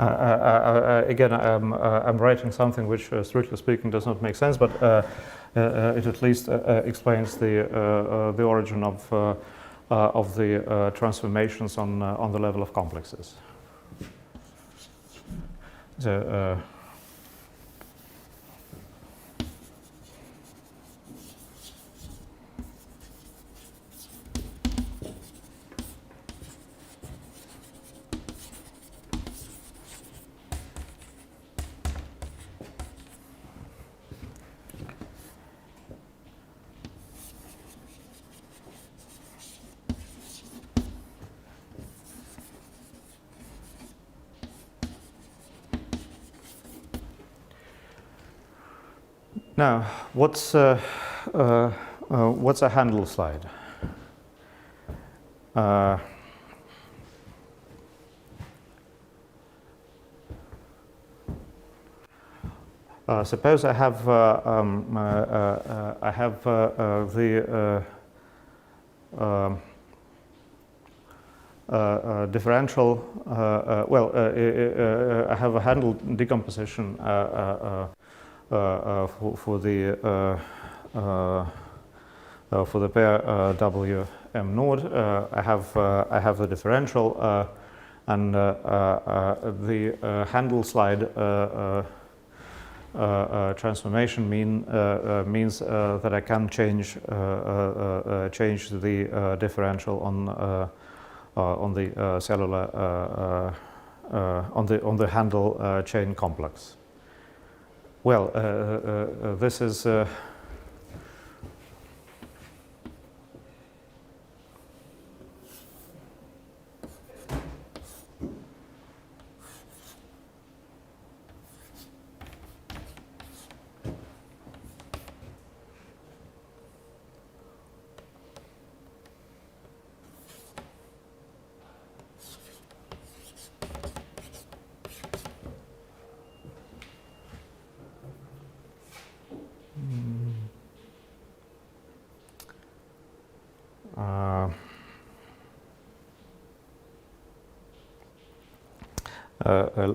again, I'm writing something which, strictly speaking, does not make sense, but it at least explains the origin of the transformations on the level of complexes. So, now, what's a handle slide? Suppose I have the differential. I have a handle decomposition for the pair W M naught. I have the differential, and the handle slide transformation means that I can change the differential on the cellular on the handle chain complex. Well, this is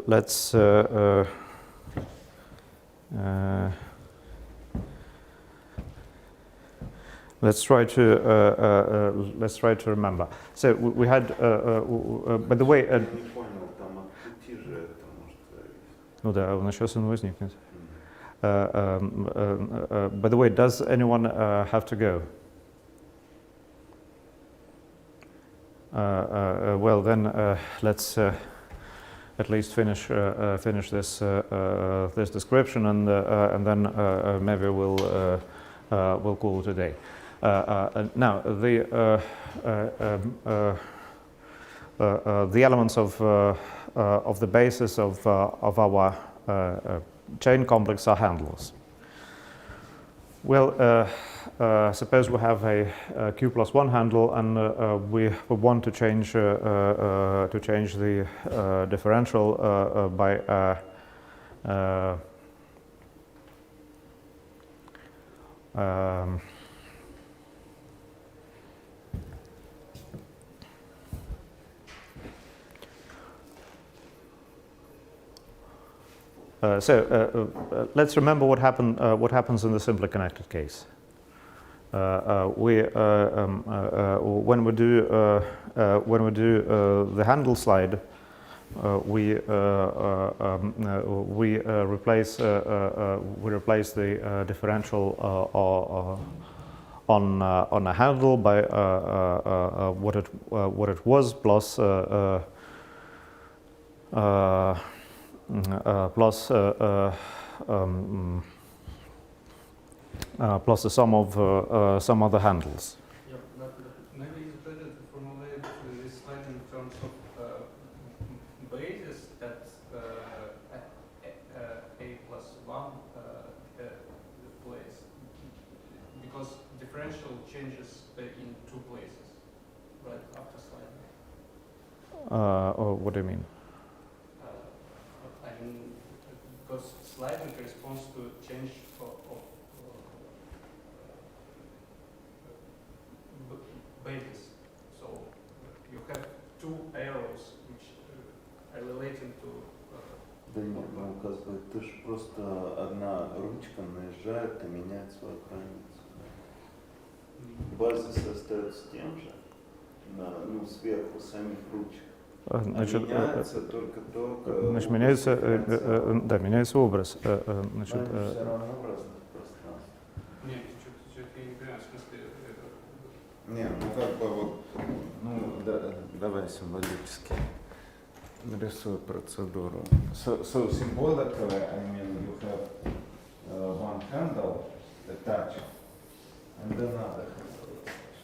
let's try to remember. So we had, by the way, ну да, он сейчас он возникнет. By the way, does anyone have to go? Well, then let's at least finish this description, and then maybe we'll call it a day. Now the elements of the basis of our chain complex are handles. Well, suppose we have a q plus 1 handle, and we want to change the differential by let's remember what happens in the simply connected case. When we do the handle slide, we replace the differential on a handle by what it was plus plus the sum of some other handles. Yeah, but maybe it's better to formulate this slide in terms of basis that a plus 1 place, because differential changes in 2 places, right after sliding. What do you mean? I mean, because sliding corresponds to change of basis. So you have 2 arrows which are relating to. Да нет, ну как бы ты ж просто одна ручка наезжает и меняет свою границу. Базис остается тем же, ну сверху самих ручек. Значит, меняется только то, значит, меняется, да, меняется образ. Значит, все равно в разных пространствах. Нет, что-то я не понимаю, в смысле. Не, ну как бы вот, ну да, давай символически нарисую процедуру. So symbolically, I mean, you have one handle attached and another handle attached.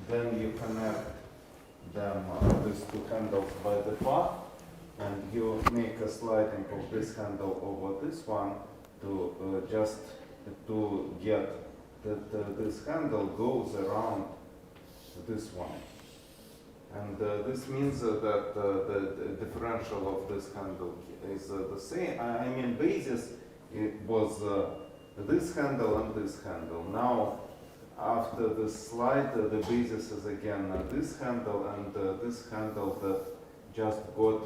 Then you connect them, these 2 handles by the path, and you make a sliding of this handle over this one to just to get that this handle goes around this one. And this means that the differential of this handle is the same. I mean, basis, it was this handle and this handle. Now, after this slide, the basis is again this handle and this handle that just got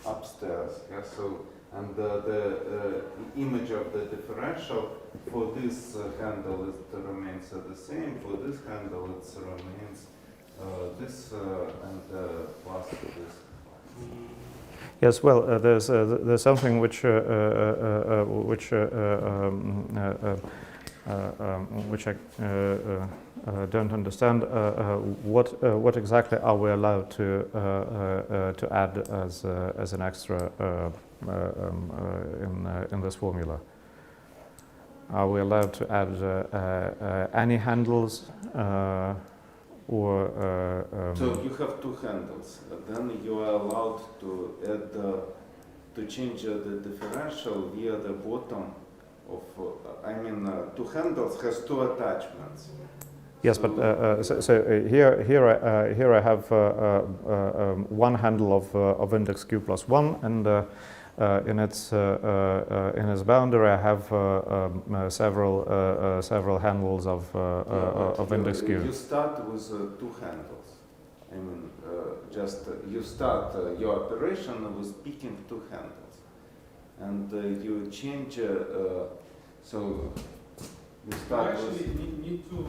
upstairs. Yeah? So, and the image of the differential for this handle remains the same. For this handle, it remains this and plus this. yes, well, there's something which I don't understand. What exactly are we allowed to add as an extra in this formula? Are we allowed to add any handles, or? So you have 2 handles. Then you are allowed to add to change the differential via the bottom. I mean, 2 handles has 2 attachments. Yes, so but here I have one handle of index q plus 1, and in its boundary I have several handles of index q. You start with 2 handles. I mean, just you start your operation with picking 2 handles, and you change. So you start need to.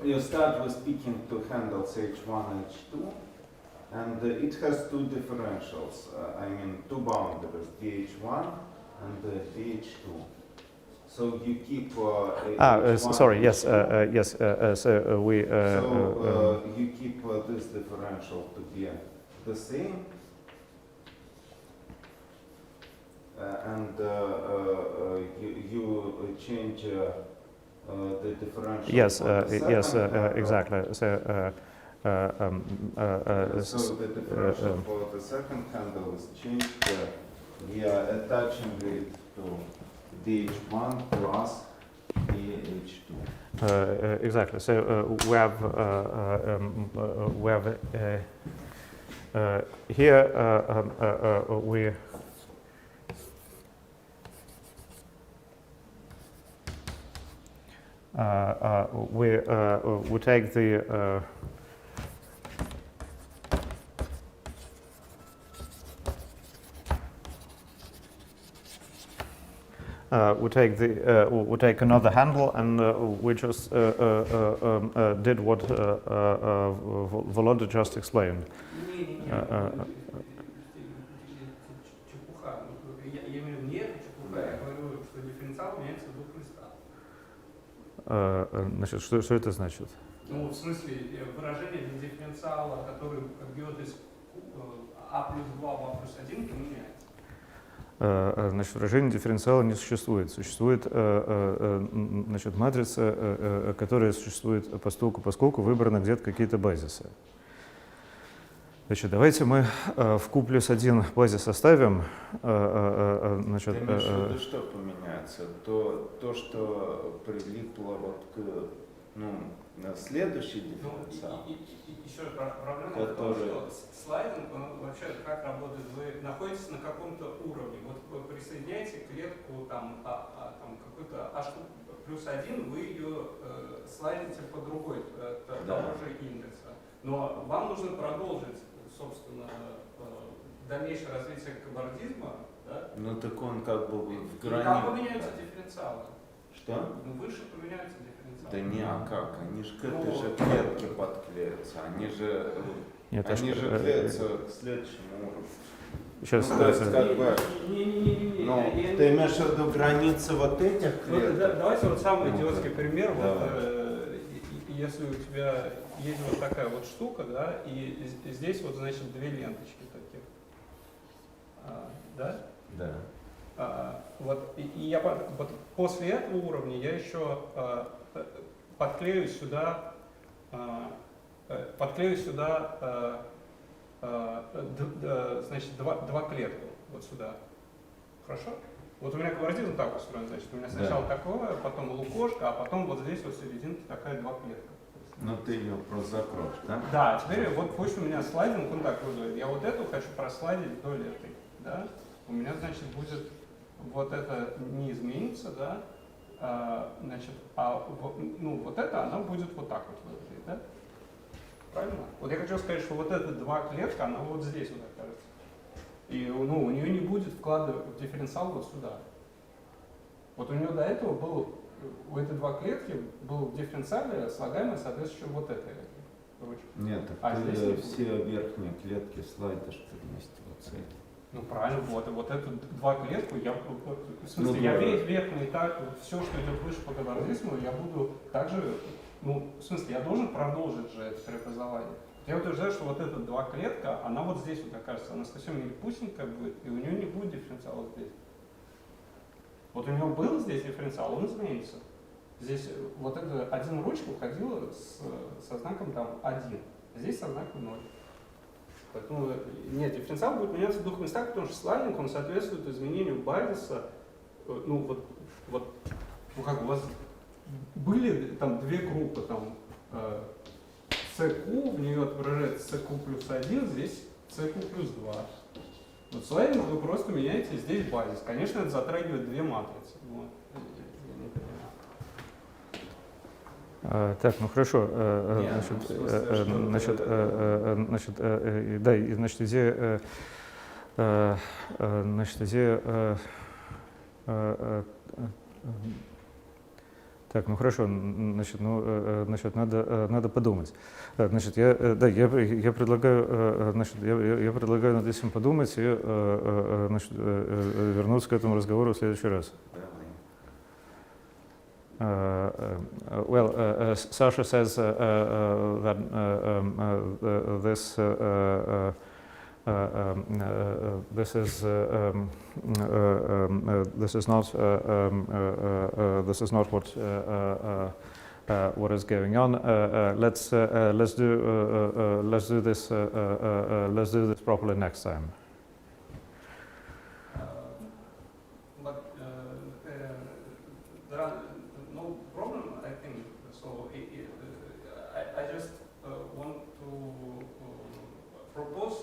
You start with picking 2 handles H1, H2, and it has 2 differentials. I mean, 2 boundaries, DH1 and DH2. So you keep H1 sorry, yes, H2. yes, so we... So you keep this differential to be the same, and you change the differential. Yes, for the yes, second handle. exactly. So So the differential for the second handle is changed via attaching it to dH1 plus dH2. Exactly. So we have here we we take the we take another handle, and we just did what Volodya just explained. Чепуха. Я имею в виду не это чепуха, я говорю, что дифференциал меняется в двух местах. Значит, что это значит? Ну, в смысле, выражение для дифференциала, который бьет из а плюс 2 в а плюс 1, меняется. Значит, выражение дифференциала не существует. Существует значит, матрица, которая существует поскольку выбраны где-то какие-то базисы. Значит, давайте мы в Q плюс 1 базис оставим. Значит, ты имеешь в виду, что поменяется? То, что прилипло вот к следующий дифференциал. Еще проблема в том, что слайдинг, он вообще как работает? Вы находитесь на каком-то уровне. Вот вы присоединяете клетку там какой-то h плюс 1, вы ее слайдите по другой, того же индекса. Но вам нужно продолжить, собственно, дальнейшее развитие кабардизма. Да? Ну так он как бы в грани. И как поменяются дифференциалы? Что? Ну выше поменяются дифференциалы. Да не, а как? Они же к этой же клетке подклеятся. Они же клеятся к следующему уровню. Сейчас. Ну, то есть, как бы, ты имеешь в виду границы вот этих клеток? Давайте вот самый идиотский пример. Вот, если у тебя есть вот такая вот штука, да, и здесь вот, значит, две ленточки таких. Да? Да. Вот, и я вот после этого уровня я еще подклею сюда значит, два клетку вот сюда. Хорошо? Вот у меня квадратизм так устроен, значит, у меня сначала такое, потом лукошко, а потом вот здесь вот в серединке такая два клетка. Ну ты ее просто закроешь, да? Да, теперь вот пусть у меня слайдинг, он так выглядит. Я вот эту хочу прослайдить вдоль этой, да? У меня, значит, будет вот это не изменится, да? Значит, вот это, она будет вот так вот выглядеть, да? Правильно? Вот я хочу сказать, что вот эта два клетка, она вот здесь вот окажется. И у нее не будет вкладывать в дифференциал вот сюда. Вот у нее до этого был, у этой два клетки был в дифференциале слагаемое соответствующее вот этой ручке. Нет, ты все верхние клетки слайдишь вместе вот с этим. Ну правильно, вот эту два клетку, в смысле, я весь верхний так, все, что идет выше по квадратизму, я буду также, в смысле, я должен продолжить же это преобразование. Я утверждаю, что вот эта два клетка, она вот здесь вот окажется, она совсем не пусенькая будет, и у нее не будет дифференциала здесь. Вот у него был здесь дифференциал, он изменится. Здесь вот эта один ручка уходила со знаком там 1, здесь со знаком 0. Поэтому нет, дифференциал будет меняться в двух местах, потому что слайдинг, он соответствует изменению базиса. Как у вас были там две группы, там CQ, в нее отображается CQ плюс 1, здесь CQ плюс 2. Вот слайдинг вы просто меняете здесь базис. Конечно, это затрагивает две матрицы. Вот. Так, ну хорошо. Так, ну хорошо, значит, надо подумать. Значит, я предлагаю, я предлагаю над этим подумать и, значит, вернуться к этому разговору в следующий раз. Sasha says that this is not what is going on. Let's do this properly next time. But there are no problem, I think. So I just want to propose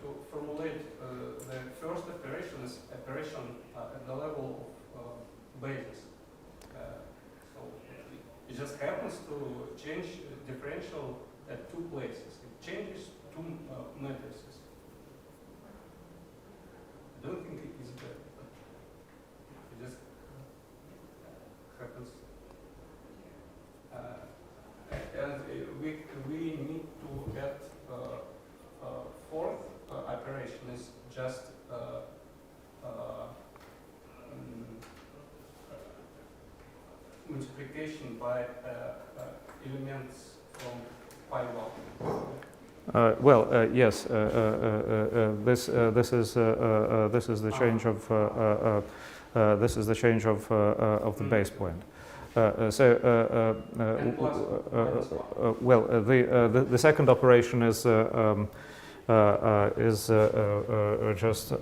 to formulate the first operation as operation at the level of basis. So it just happens to change differential at two places. It changes two matrices. I don't think it is bad, but it just happens. And we need to add fourth operation is just multiplication by elements from pi 1. Yes. This is the change of the base point. The second operation is just.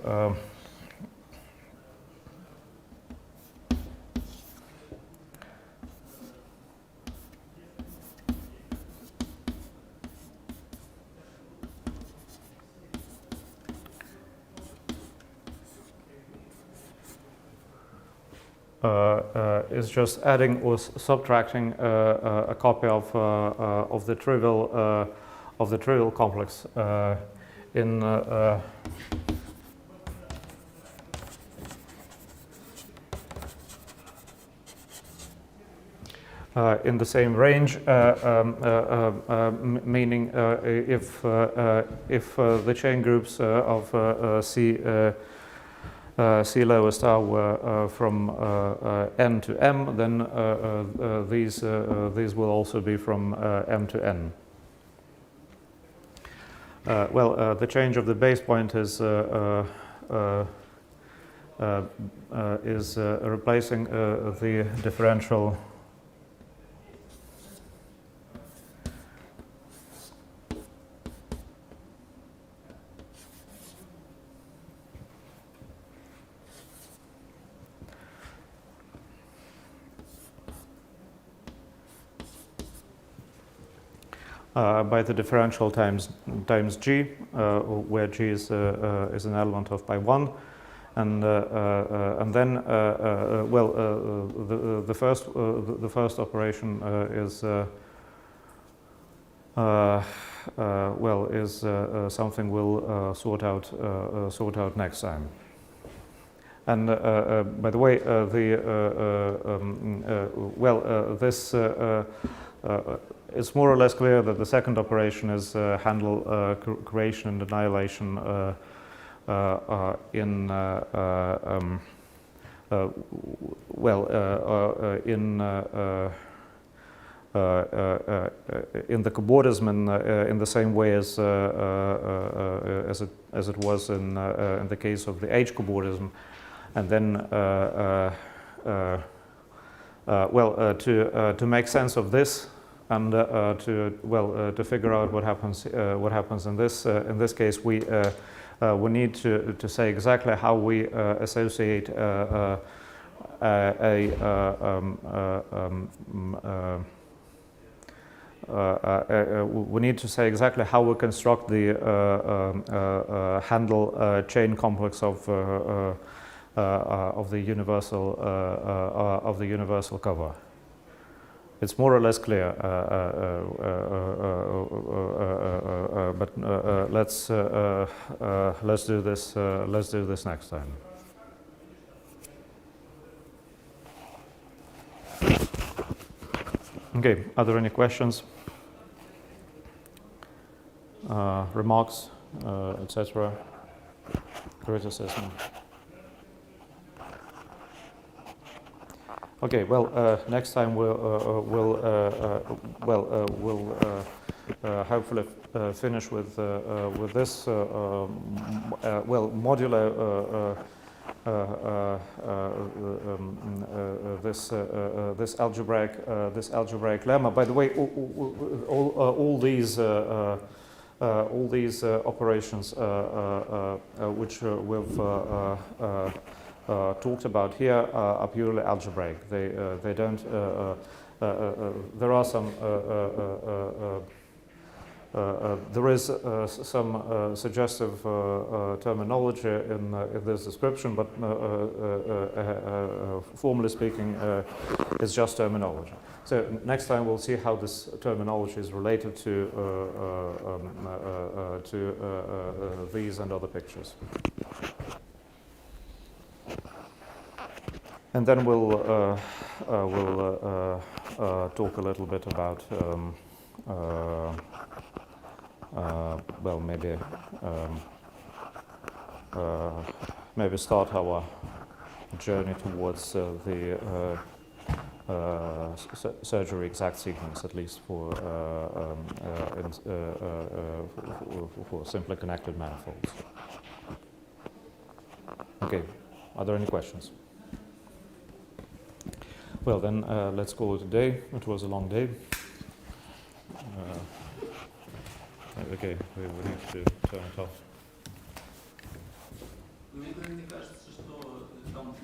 Is just adding or subtracting a copy of the trivial complex in the same range, meaning if the chain groups of C lower star were from n to m, then these will also be from m to n. The change of the base point is replacing the differential. By the differential times g, where g is an element of pi 1, and then the first operation is something we'll sort out next time. And by the way, this. It's more or less clear that the second operation is handle creation and annihilation in the cobordism in the same way as it was in the case of the H cobordism, and then to make sense of this. And to figure out what happens in this case, we need to say exactly how we associate we need to say exactly how we construct the Handel chain complex of the universal cover. It's more or less clear, but let's do this. Let's do this next time. Okay. Are there any questions, remarks, etc.? Criticism? Okay, well, next time we'll hopefully finish with this modular this algebraic lemma. By the way, all these operations which we've talked about here are purely algebraic. They don't. There are some. There is some suggestive terminology in this description, but formally speaking, it's just terminology. So next time we'll see how this terminology is related to these and other pictures. And then we'll talk a little bit about well, maybe start our journey towards the surgery exact sequence, at least for simply connected manifolds. Okay, are there any questions? Well, then let's call it a day. It was a long day. Okay, we have to turn it off. Мне кажется, что там